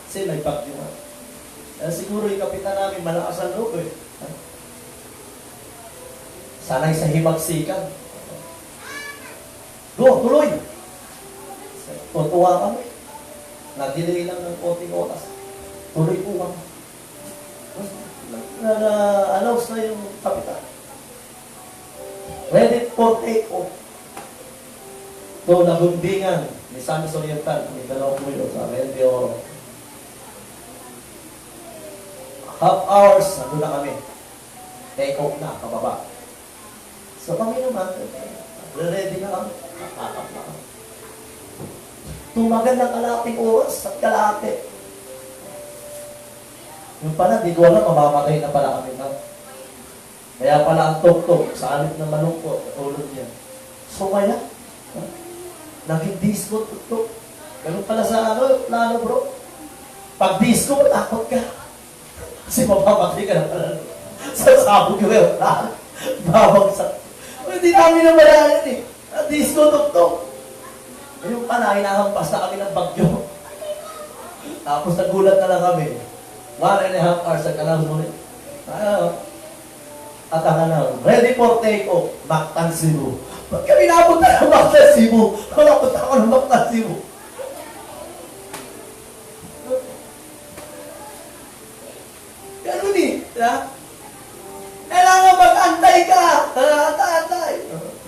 Kasi may bagyo nga. Siguro yung kapitan namin, malakas ang loob eh. Sanay sa himagsikan. Tuloy! Tutuwa kami. Nag-delay lang ng konting oras. Tuloy po kami. Na-announce na yung kapitan. Ready for take-off. To Nagumbingan, Misamis Oriental, Mindanao po yun, sa Medyo half hours, nandun na kami. Take off na, pababa. So kami naman, ready na kami. Nakakap na kami. Tumagal ng kalating oras at kalate. Yung pala, di ko alam, mamamatay na pala kami na. Kaya pala ang tok-tok, sa alip na malungkot, ulod niya. So kaya, naging disco, tok-tok. Ganun pala sa plano bro. Pag disco, takot ka. Kasi mapamatay ka na pala. Sasabog yung aeroplano. Babagsak. Hindi namin naman yan eh. Disco tok-tok. Yung pala, hinahampas na kami ng bagyo. Tapos nagulat na lang kami. 1.5 hours sa kanal ulit. At ang ready for take-off, Mactan, Cebu. Ba't kami napunta ng Mactan, Cebu? Napunta ako ng Mactan, Cebu. Ganun eh. Kailangan mag-antay ka. Antay.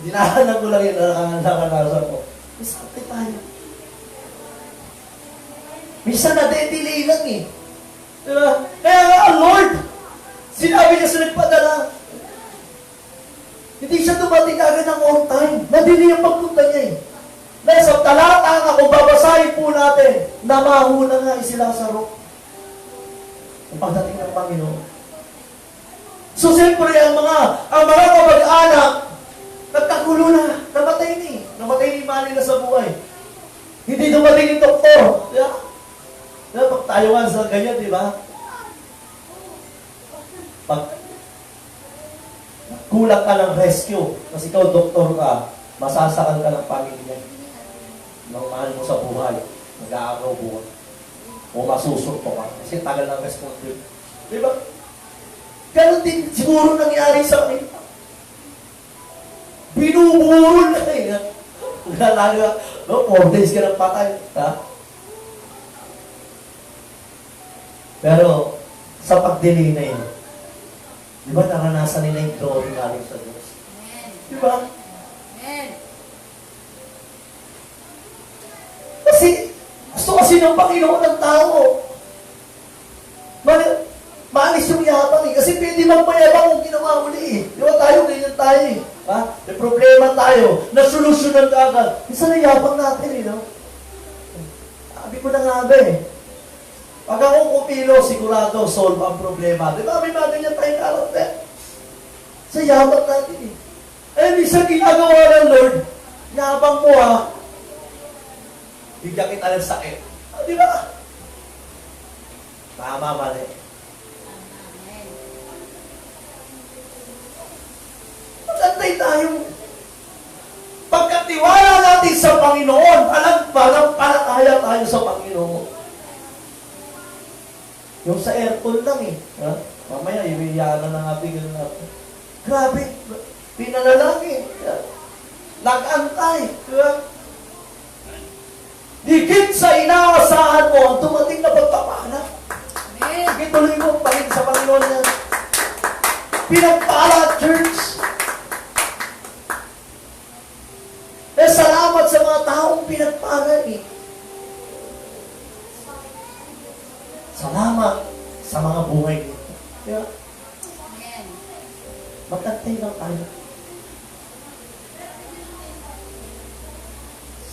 Dinahanan ko lang yun. Nakanasan ko. Masakit tayo. Minsan na-delay lang eh. Diba? Kaya nga ang Lord, sinabi niya sa nagpadala, hindi siya dumating agad ng on time. Nadili ang pagpunta niya eh. Nasa talata tanga, kung babasahin po natin, namahuna nga si Lazaro. Ang pagdating ng Panginoon. So, siyempre, ang mga kamag-anak, nagkagulo na, namatay ni Manny na sa buhay. Hindi dumating yung doktor. Pag tayo nga sa ganyan, di ba? Pag kulang ka ng rescue, kasi ikaw doktor ka, masasakal ka ng pamilya. Ng mahal mo sa buhay, mag-aagaw buhay. O masusunto ka, kasi tagal ng responsibility. Di ba? Ganon din siguro nangyari sa amin. Binuburo na eh. Lalaga, no? 4 days ka ng patay. Ha? Pero, sa pag-delay na yun, di ba naranasan nila yung glory galing sa Diyos? Di ba? Kasi, gusto kasi ng Panginoon ng tao. Maalis yung yabang eh. Kasi pwede magpayabang kung ginawa uli eh. Di ba tayo, ganyan tayo eh. Ha? May problema tayo. Na-solusyonan ka agad. Minsan na yabang natin eh, no? Sabi ko na nga ba eh. Pag ako kupilo, sigurado, solve ang problema. Di ba? May mga ganyan tayong karakter. Sa yabang natin eh. Eh, minsan ginagawa ng Lord, yabang mo ha, bigyan kita ng sakit. Ah, di ba? Tama, mali. Magantay tayo. Pagkatiwala natin sa Panginoon, palataya tayo sa Panginoon. Yung sa aircon lang eh. Ha? Mamaya, iwiyanan na natin ganun natin. Grabe, pinalalaki. Nag-antay. Diba? Dikit sa inaasahan mo ang dumating na pagpapala. Sige, tuloy mo pa rin sa Panginoon na pinagpala, church. Eh, salamat sa mga taong pinagpala eh. Salamat sa mga buhay nito. Kaya, magantay lang tayo.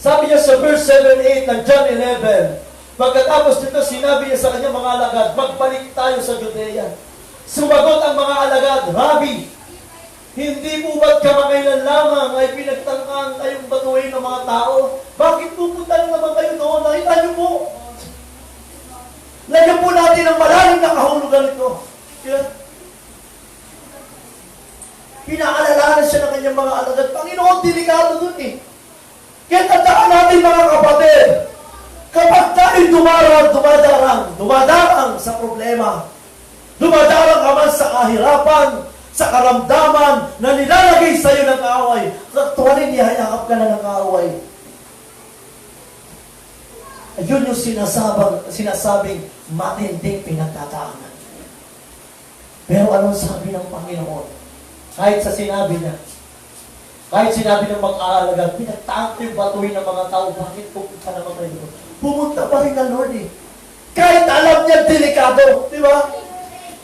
Sabi niya sa verse 7-8 ng John 11, pagkatapos nito, sinabi niya sa kanyang mga alagad, magbalik tayo sa Judea. Sumagot ang mga alagad, Rabbi, hindi po ba't kamangailan lamang ay pinagtangkang kayong batuhin ng mga tao? Bakit pupunta na naman kayo doon? Nakita niyo po. Lagyan po natin ang malalim na kahulugan ito. Kaya, pinaalalanan siya ng kanyang mga alagad. Panginoon, delikado dun eh. Kaya tandaan natin mga kapatid, kapag tayo dumadarang sa problema, dumadarang ka man sa kahirapan, sa karamdaman na nilalagay sa iyo ng kaaway, aktualin, nihayakap ka na ng kaaway. Ayun yung sinasabing matinding pinagtataanan. Pero anong sabi ng Panginoon? Kahit sa sinabi niya, kahit sinabi ng mag-aalagan, pinagtaang ko yung batuhin ng mga tao, bakit pupunta naman kayo doon? Pumunta pa rin ang Lord eh. Kahit alam niya delikado, di ba?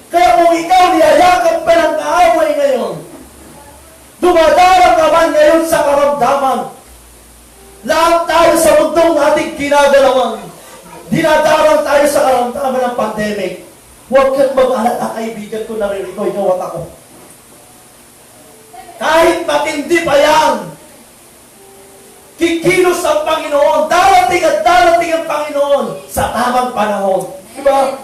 Kaya kung ikaw niyayakap pa ng kaaway ngayon, dumadarang ka man ngayon sa karamdaman, lahat tayo sa mundong ating ginagalawan, dinadarang tayo sa karamdaman ng pandemic. Huwag kang mag-alala, kaibigan ko, narinig ko, inawat ako. Kahit matindi pa yan, kikilos ang Panginoon, darating at darating ang Panginoon sa tamang panahon. Diba?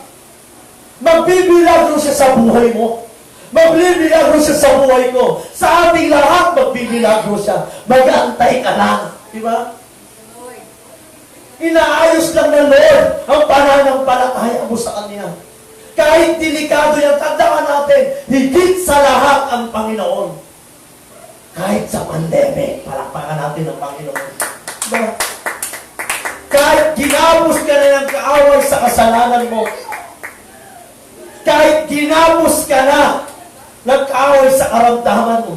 Magbibilagro siya sa buhay mo. Magbibilagro siya sa buhay ko. Sa ating lahat, magbibilagro siya. Mag-antay ka lang. Diba? Inaayos lang ng Lord ang pananampalataya mo sa Kanya. Kahit delikado yan, tandaan natin, higit sa lahat ang Panginoon. Kahit sa pandemic, palakpakan natin ang Panginoon. Diba? Kahit ginapos ka na ng kaaway sa kasalanan mo, kahit ginapos ka na ng kaaway sa karamdaman mo,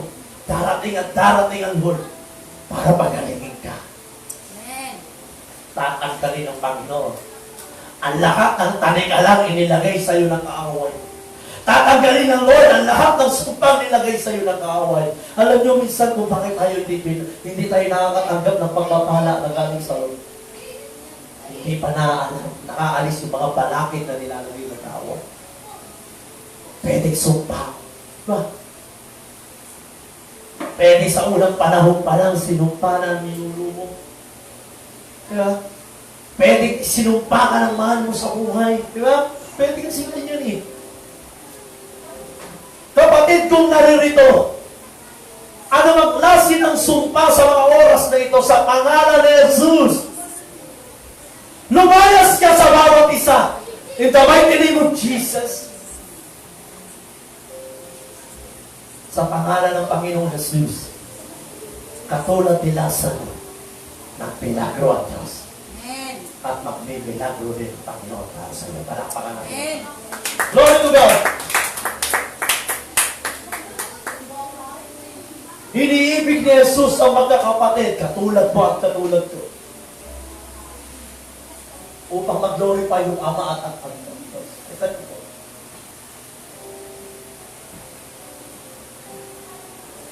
darating at darating ang Lord para pagalingin ka. Tatanggalin ng Panginoon ang lahat ng tanikalang inilagay sa iyo ng kaaway. Tatanggalin ng Lord ang lahat ng supang nilagay sa iyo ng kaaway. Alam niyo minsan kung bakit tayo hindi tayo nakakatanggap ng pagpapala na galing sa Lord. Hindi pa nakaalis yung mga balakid na nilalagay ng tao. Pwedeng sumpa. Diba? Pwede sa unang panahon pa lang, sinumpa na ang nilulumo. Diba? Pwede sinumpa ka ng mahal mo sa buhay. Diba? Pwede kasi ganyan eh. Kapatid kong naririto, ano ang klase ng sumpa sa mga oras na ito sa pangalan ni Jesus? Lumayas ka sa bawat isa. In the mighty name of Jesus. Sa pangalan ng Panginoong Jesus, katulad ni Lazaro, nagpilagro ang Diyos. Amen. At magbibilagro din ang Panginoon para sa iyo. Palakpakan natin. Amen. Glory to God! Iniibig ni Jesus ang magkakapatid, katulad mo at katulad ko, upang mag-glorify yung Ama at ang Diyos. Ito po.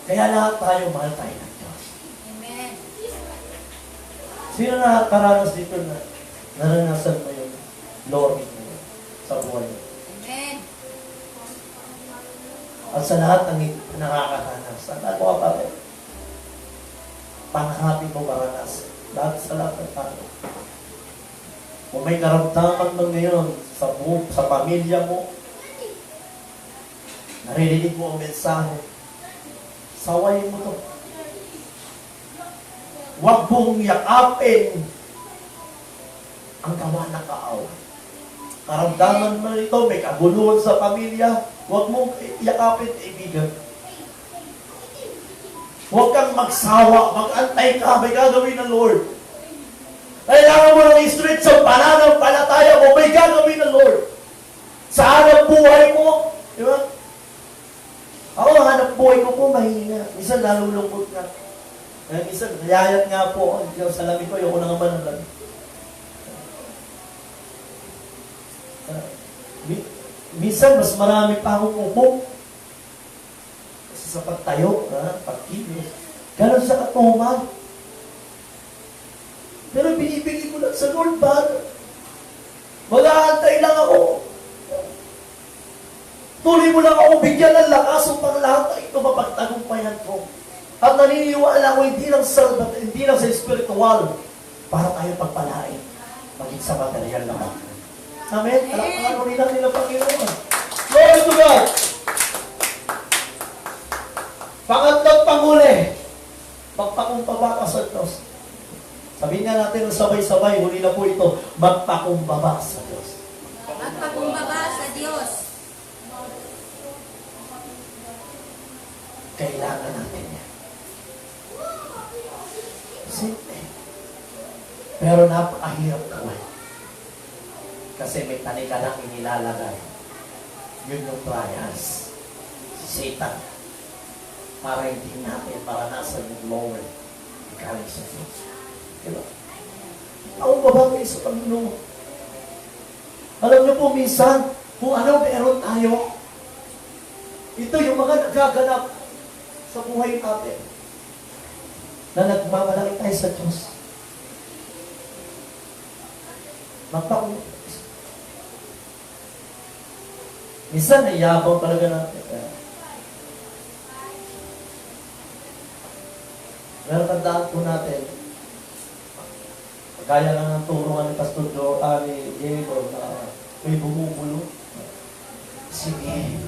Kaya lahat tayo, mahal tayo ng Diyos. Amen. Sino nakakaranas dito na naranasan mo yung glory mo sa buhay mo? Amen. At sa lahat ng nakakaranas, ano ka pa rin? Panghapi mo maranas. Lahat sa lahat ng tao. Kung may karamdaman mo ngayon sa pamilya mo, narinig mo ang mensahe, sawayin mo to. Huwag mong yakapin ang gawa ng kaaway. Karamdaman mo ito, may kabuluhan sa pamilya, huwag mong yakapin, kaibigan. Huwag kang magsawa, mag-antay ka, may gagawin ng Lord. Kailangan mo ng straight sa pananampalataya mo, may gagawin ng Lord. Sa hanap buhay mo, di ba? Ako, ang hanap buhay ko po, mahina. Minsan nalulungkot nga. Minsan, nayayat nga po. Sa lamig ko, ayoko na naman ng lamig. Minsan, mas marami pa akong upo. Kasi sa pagtayo, pagkilos. Ganon sa katuman. Pero binibigay ko lang sa Lord, ba? Mag-aantay lang ako. Tuloy mo lang ako bigyan ng lakas upang lahat na ito mapagtagumpayan ko. At naniniwala ko hindi lang sa spiritual para tayo pagpalain maging sa material na bagay. Amen? Alam nila Panginoon. Glory to God! Pangatlong panghuli, magpakumbaba ka sa Diyos. Sabihin nga natin ng sabay-sabay, huli na po ito, magpakumbaba sa Diyos. Magpakumbaba sa Diyos. Kailangan natin yan. Simple. Pero napakahirap gawin. Kasi may tanika lang inilalagay. Yun yung trials. Si Satan. Para hindi natin maranasan yung glory. Galing sa Diyos. Diba? Ako babagay sa Panginoon. Alam niyo po minsan, kung ano meron tayo, ito yung mga nagaganap sa buhay natin na nagmamalaki tayo sa Diyos. Minsan, nayabang talaga natin. Pero tandaan po natin, kaya lang ng turuan ni Pastor ni Diego na may bumubulo. Sige.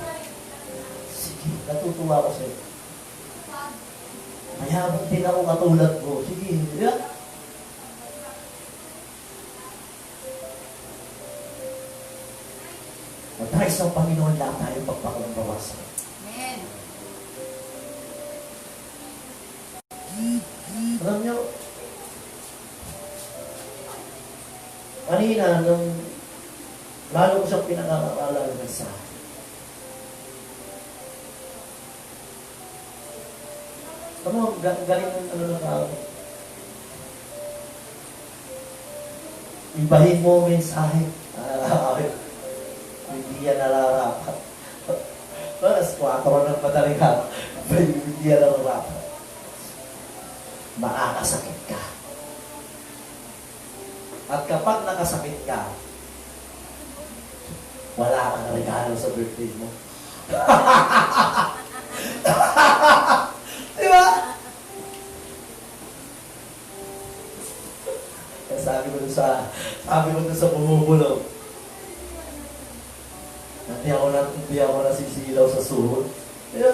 Sige, natutuwa ko sa'yo. Mayabang din ako katulad ko. Sige, di ba? Mag-tries ng Panginoon lang tayo pagpakumbawasan. Amen. Alam niyo, kanina, nung lalo ko siyang pinag-aaralan ng sa galing ng ano na tao. Ibahin mo ang mensahe. Hindi yan nararapat. Alas 4 ng madaling araw. Hindi yan nararapat. Makakasakit ka. At kapag nakasakit ka, wala kang regalo sa birthday mo. Di ba? Sabi ko dun sa bumubulong, hindi ako nasisilaw sa suhod. Di ba?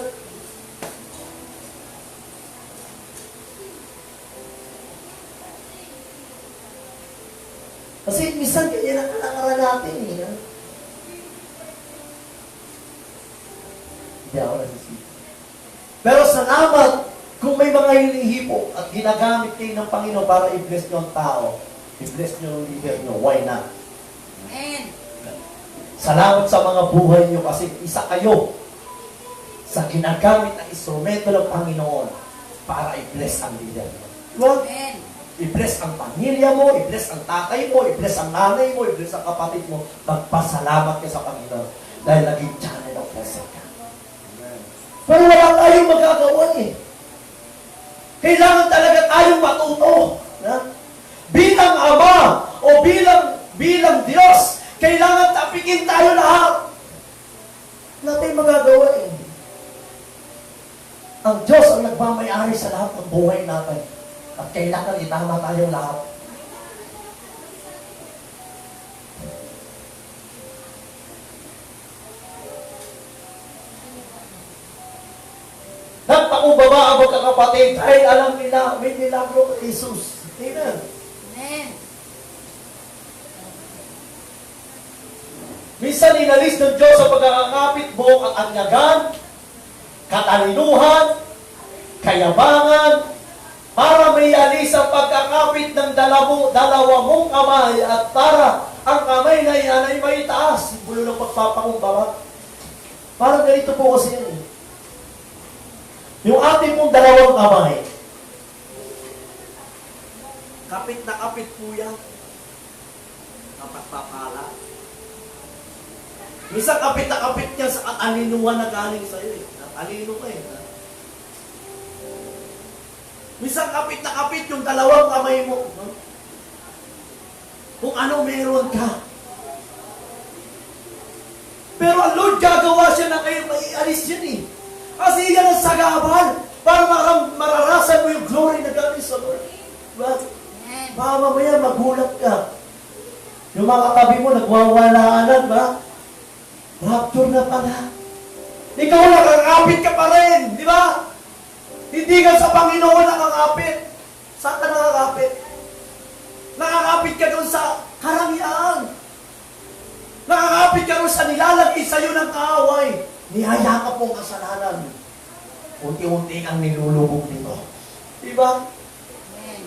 Kasi minsan ganyan ang kalakaran natin eh. Ha? Hindi ako nasisilaw. Pero salamat kung may mga hinihipo at ginagamit kayo ng Panginoon para i-bless nyo ang tao, i-bless nyo ang leader nyo, why not? Amen. Salamat sa mga buhay nyo kasi isa kayo sa ginagamit ng instrumento ng Panginoon para i-bless ang leader nyo. Diba? Amen. I-bless ang pamilya mo, i-bless ang tatay mo, i-bless ang nanay mo, i-bless ang kapatid mo. Magpasalamat ka sa Panginoon dahil naging channel of blessing ka. Pero wala tayong magagawa eh. Kailangan talaga tayong matuto. Na? Bilang Ama o bilang Diyos, kailangan tapikin tayo lahat. Wala tayong magagawa eh. Ang Diyos ang nagmamayari sa lahat ng buhay natin. At kailangan itama tayong lahat. Nagpakumbaba ang magkakapatid dahil alam nila may milagro kay Jesus. Amen. Amen. Minsan inalis ng Diyos sa pagkakakapit mo ang anyagan, katalinuhan, kayabangan, para may alis ang pagkakapit ng dalawa mong kamay at para ang kamay na yan ay may taas. Simbolo ng pagpapakumbaba. Parang ganito po kasi yan eh. Yung ating mong dalawang kamay, kapit na kapit po yan. Kapagpapala. Minsan kapit na kapit yan sa katalinuhan na galing sa'yo eh. Natalino ka eh. Minsan kapit na kapit yung dalawang kamay mo. No? Kung ano meron ka. Pero ang Lord gagawa siya na kayo maialis yan eh. Kasi yan ang sagabal para mararasan mo yung glory na galing sa Lord. Diba? Baka mamaya magulat ka. Yung mga katabi mo nagwawalaan ba? Rapture na pala. Ikaw nakakapit ka pa rin. Di ba? Hindi ka sa Panginoon nakakapit. Saan ka nakakapit? Nakakapit ka doon sa karangyaan. Nakakapit ka doon sa nilalagay sa'yo ng kaaway. Niyaya ka pong kasalanan. Unti-unti kang nilulubog dito. Diba? Amen.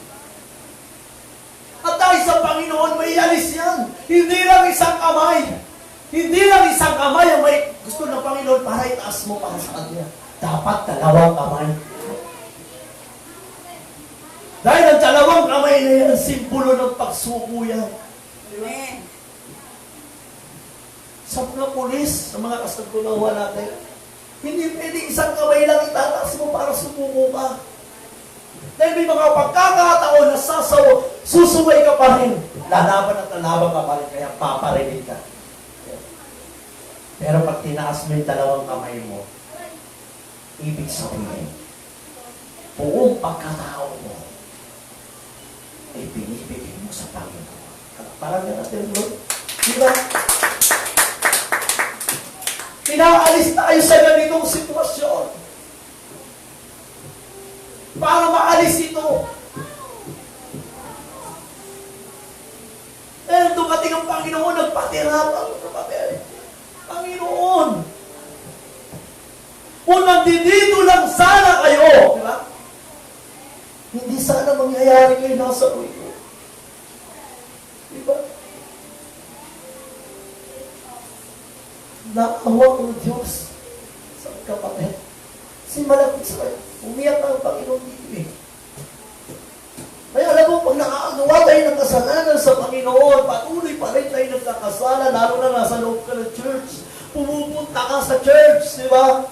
At dahil sa Panginoon, may alis yan. Hindi lang isang kamay. Hindi lang isang kamay ang may gusto ng Panginoon para itaas mo para sa Kanya. Dapat dalawang kamay. Dahil ang dalawang kamay na yan, simbolo ng pagsuko yan. Amen. Sa mga pulis, sa mga kasagulawa natin, hindi pwede isang kamay lang itataas mo para sumuko ka. Dahil may mga pagkakataon na susuway ka pa rin. Lalaban at lalaban ka pa rin, kaya paparinig ka. Pero pag tinaas mo yung dalawang kamay mo, ibig sabihin, buong pagkatao mo, ay binibigay mo sa Panginoon. Parang yan natin, Lord. Diba? Pinaalis tayo sa ganitong sitwasyon. Para maalis ito. Eh, dumating ang Panginoon, nagpatirapan ng papel. Panginoon, kung nandito lang sana kayo, di ba? Hindi sana mangyayari kayo nasa ulo. Di ba? Naawa ang Diyos sa kapatid. Si malapit sa kayo. Umiyak ang Panginoon dito eh. Kaya alam mo, pag nakakagawa tayo ng kasalanan sa Panginoon, patuloy pa rin tayo nagkakasala, lalo na nasa loob ka ng church. Pumupunta ka sa church, di ba?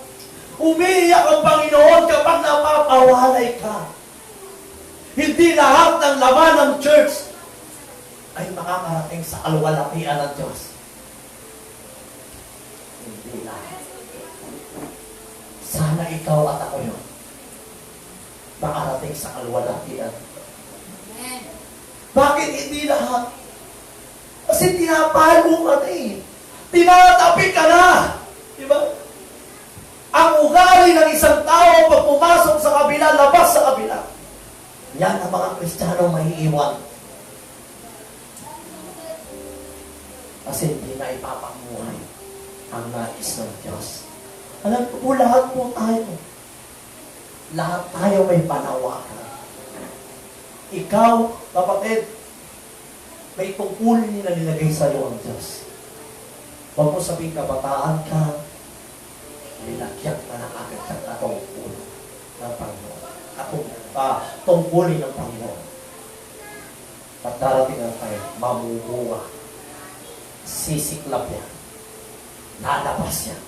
Umiiyak ang Panginoon kapag napapawalay ka. Hindi lahat ng laman ng church ay makarating sa kaluwalhatian ng Diyos? Hindi lahat. Sana ikaw at ako yun. Makarating sa kaluwalhatian. Amen. Bakit hindi lahat? Kasi tinapalo ka na eh. Tinatapi ka na. Diba? Ang ugali ng isang tao pag pumasok sa kabila, labas sa kabila. Yan ang mga Kristiyano maiiwan. Kasi hindi na ipapamuhay ang nais ng Diyos. Alam ko po, lahat po tayo. Lahat tayo may panawagan. Ikaw, kapatid, may tungkulin na nilagay sa iyo ang Diyos. Huwag mo sabihin kabataan ka, nilagyan ka na agad ng katungkulin ng Panginoon. Tungkulin ng Panginoon. At darating ang tayo, mamumuha. Sisiklap yan. Lalabas yan.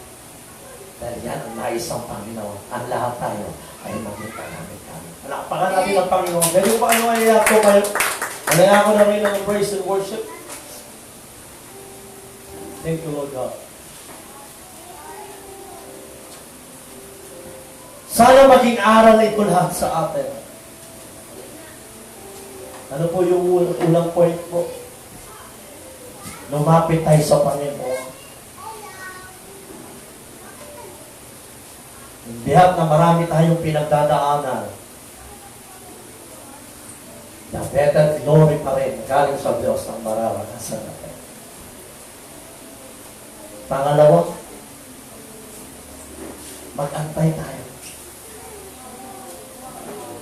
Dahil yan ang nais ng Panginoon. Ang lahat tayo ay maging kami. Palakpakan natin ang Panginoon. Ganyan pa ano ay ako kayo. Malaya ko na rin ang praise and worship. Thank you, Lord God. Sana maging aral ito lahat sa atin. Ano po yung unang point po? Lumapit tayo sa Panginoon. Bihag na marami tayong pinagdadaanan. The better glory pa rin galing sa Diyos ang mararanasan natin. Pangalawa, mag-antay tayo.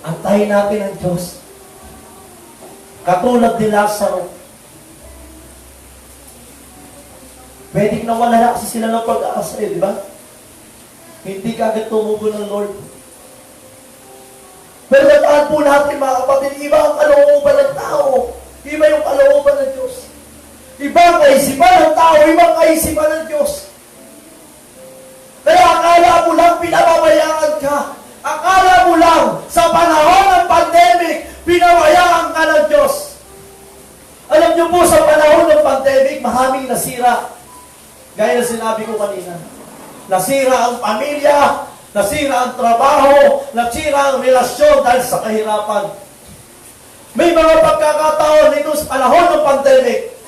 Antayin natin ang Diyos. Katulad ni Lazaro. Pwedeng nawala na kasi sila ng pag-asa di ba? Hindi ka agad tumubo ng Lord. Pero nataan po natin mga kapatid, iba ang kalooban ng tao. Iba yung kalooban ng Diyos. Iba ang kaisipan ng tao, iba ang kaisipan ng Diyos. Kaya akala mo lang pinababayaan ka. Akala mo lang sa panahon ng pandemic, pinabayaan ka ng Diyos. Alam niyo po, sa panahon ng pandemic, maraming nasira. Gaya na sinabi ko kanina. Nasira ang pamilya, nasira ang trabaho, nasira ang relasyon dahil sa kahirapan. May mga pagkakataon nito sa panahon ng pandemic.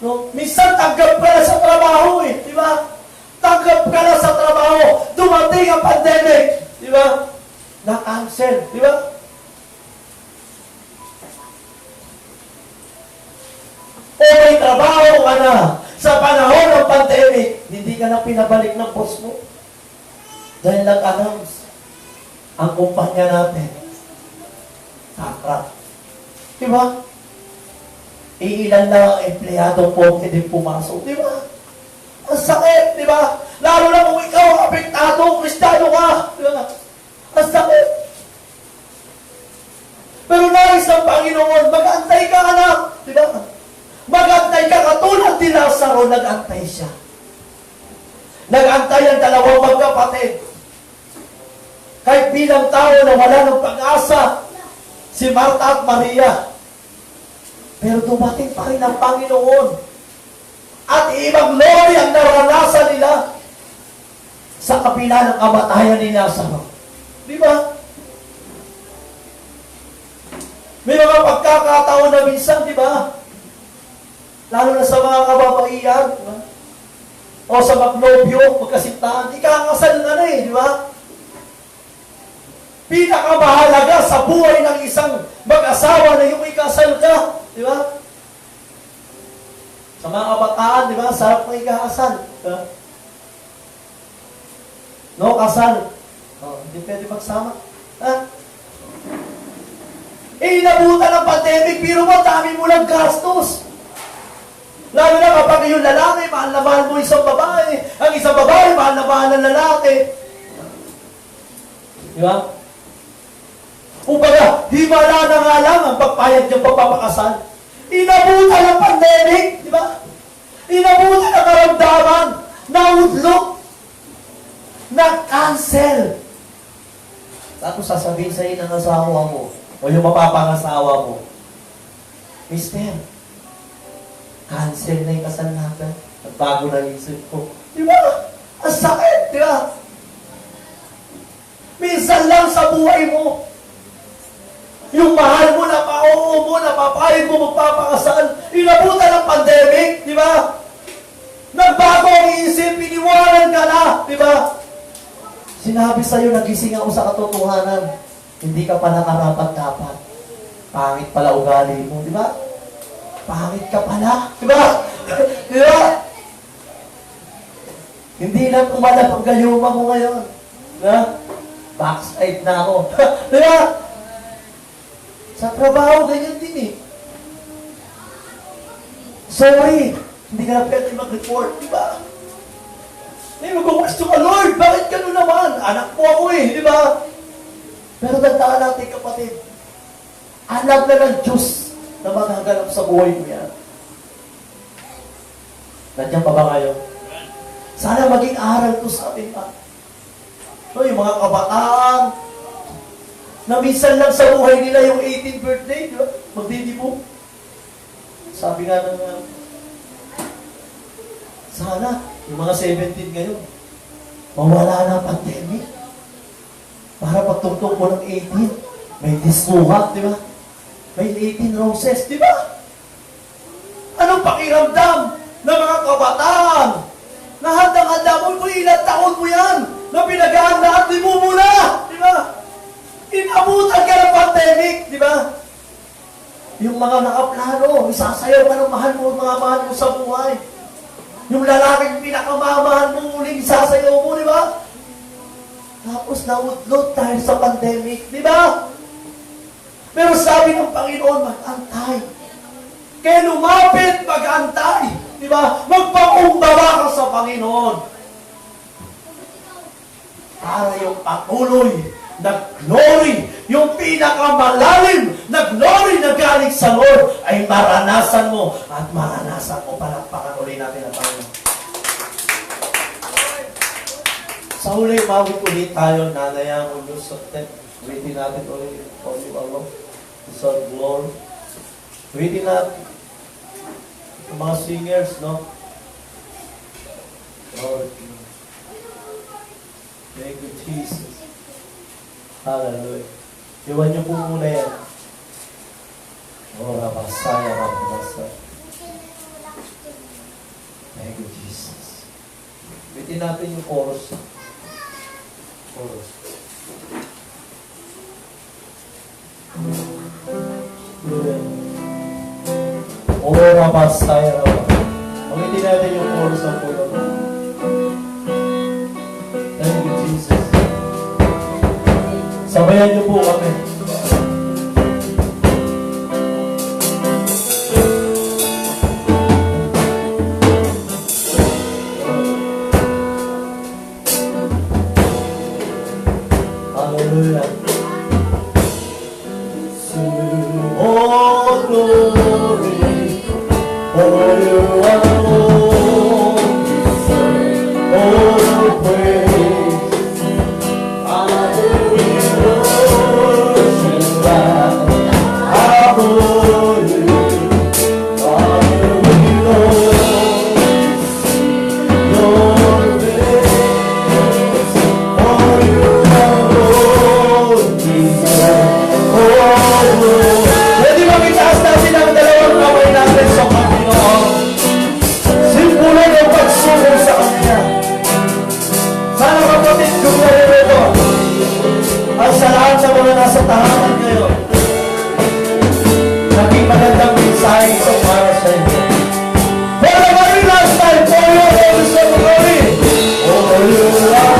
No? Minsan tanggap ka na sa trabaho di ba? Tanggap ka na sa trabaho. Dumating ang pandemic, di ba? Na-cancel, di ba? O may trabaho ka na sa panahon ng pandemic, hindi ka na pinabalik ng boss mo. Dahil nag-announce ang kumpanya natin. Bankrupt. Diba? Iilan lang ang empleyado po hindi pumasok. Diba? Ang sakit, diba? Lalo na kung ikaw apektado, Kristiyano ka. Diba? Ang sakit. Pero nais ng Panginoon, mag-antay ka anak. Diba? Mag-antay ka katulad ni Lazaro, nag-antay siya. Nag-antay ang dalawang magkapatid. Kahit bilang tao na wala ng pag-asa, si Marta at Maria. Pero dumating pa rin ang Panginoon. At ibang glory ang naranasan nila sa kabila ng kamatayan ni Lazaro. Di ba? May mga pagkakataon na minsan, di ba? Lalo na sa mga kababaihan, di ba? O sa magnobyo, magkasintahan, ikakasal na di ba? Pinakamahalaga sa buhay ng isang mag-asawa na yung ikasal ka, di ba? Sa mga kabataan, di ba? Sarap ng ikakasal. Diba? No, kasal. Hindi pwede magsama. Inabutan ng pandemic, pero dami mo lang gastos. Lalo na kapag yung lalaki, mahal na mahal mo isang babae. Ang isang babae, mahal na mahal ng lalaki. Di ba? Kumbaga, himala na nga lang ang pagpayag niyang pagpapakasal. Inabutan ng pandemic, di ba? Inabutan ng karamdaman, naudlok, na-cancel. Tapos sasabihin sa'yo ng asawa mo, o yung mapapangasawa mo, Mister, cancel na yung kasal natin. Nagbago na yung isip ko. Di ba? Ang sakit, di ba? Minsan lang sa buhay mo, yung mahal mo, napauo mo, napapayag mo, magpapakasal, inabutan ng pandemic, di ba? Nagbago ang isip, iniwanan ka na, di ba? Sinabi sa'yo, nagising ako sa katotohanan, hindi ka pa nakarapat-dapat. Pangit pala ugali mo, di ba? Pangit ka pala, di ba? Di ba? Hindi na kumalap ang gayuma mo ngayon. Di ba? Backslide na ako. Di ba? Sa trabaho, ganyan din eh. Sorry, hindi ka na pwede mag-report, di ba? May mag-question ka, Lord, bakit gano'n naman? Anak mo ako eh, di ba? Pero tandaan natin, kapatid, alam na ng Diyos na maghaganap sa buhay mo yan. Nandiyan pa ba kayo? Sana maging aral to sa atin pa. No, yung mga kabataan, na minsan lang sa buhay nila yung 18th birthday, di ba? Magdidibong. Sabi nga ng sana, yung mga 17 ngayon, mawala na ang pandemic. Para pagtungtong mo ng 18, may diskuhat, di ba? May 18 roses, di ba? Anong pakiramdam ng mga kabataan na handang-handa mo, kung ilang taon mo yan, na pinag-aandaan, di mo muna, di ba? Inabutan ka ng pandemic, di ba? Yung mga nakaplano, isasayaw ka ng mahal mo, mga mahal mo sa buhay. Yung lalaking pinakamamahal mo muling isasayaw mo, di ba? Tapos naudlot dahil sa pandemic, di ba? Pero sabi ng Panginoon, mag-antay. Kaya lumapit, mag-antay. Di ba? Magpakumbaba ka sa Panginoon. Para yung patuloy na glory, yung pinakamalalim na glory na galing sa Lord ay maranasan mo at maranasan mo. Palakpakan ulit natin ang Panginoon. Sa huli, mawit ulit tayo, nanayang ulos sa tent. Ulitin natin ulit, all you alone. Deserve glory. Ulitin natin. Yung mga singers, no? Lord, thank you, Jesus. Hallelujah. Iwan niyo po muna yan. Oh, Rabasaya, Rabasaya. Thank you, Jesus. Ulitin natin yung chorus. Chorus. Oh, Rabasaya, Rabasaya. Ulitin natin yung chorus ng puno. Thank you, Jesus. Sabayan niyo po kami. Hallelujah. All glory, all you alone deserve. All praise, Father, we worship God. Adore you, Father, we long to see your face. All you alone deserve. All glory. Pwede ba itaas natin ang dalawang kamay natin sa Panginoon? Simpulan ang pagsubok sa Kanya. Sana kapatid, kung narito at sa lahat sa mga nasa tahanan ngayon, naging magandang mensahe ito para sa inyo. For the very last time, for your Holy Spirit, for you are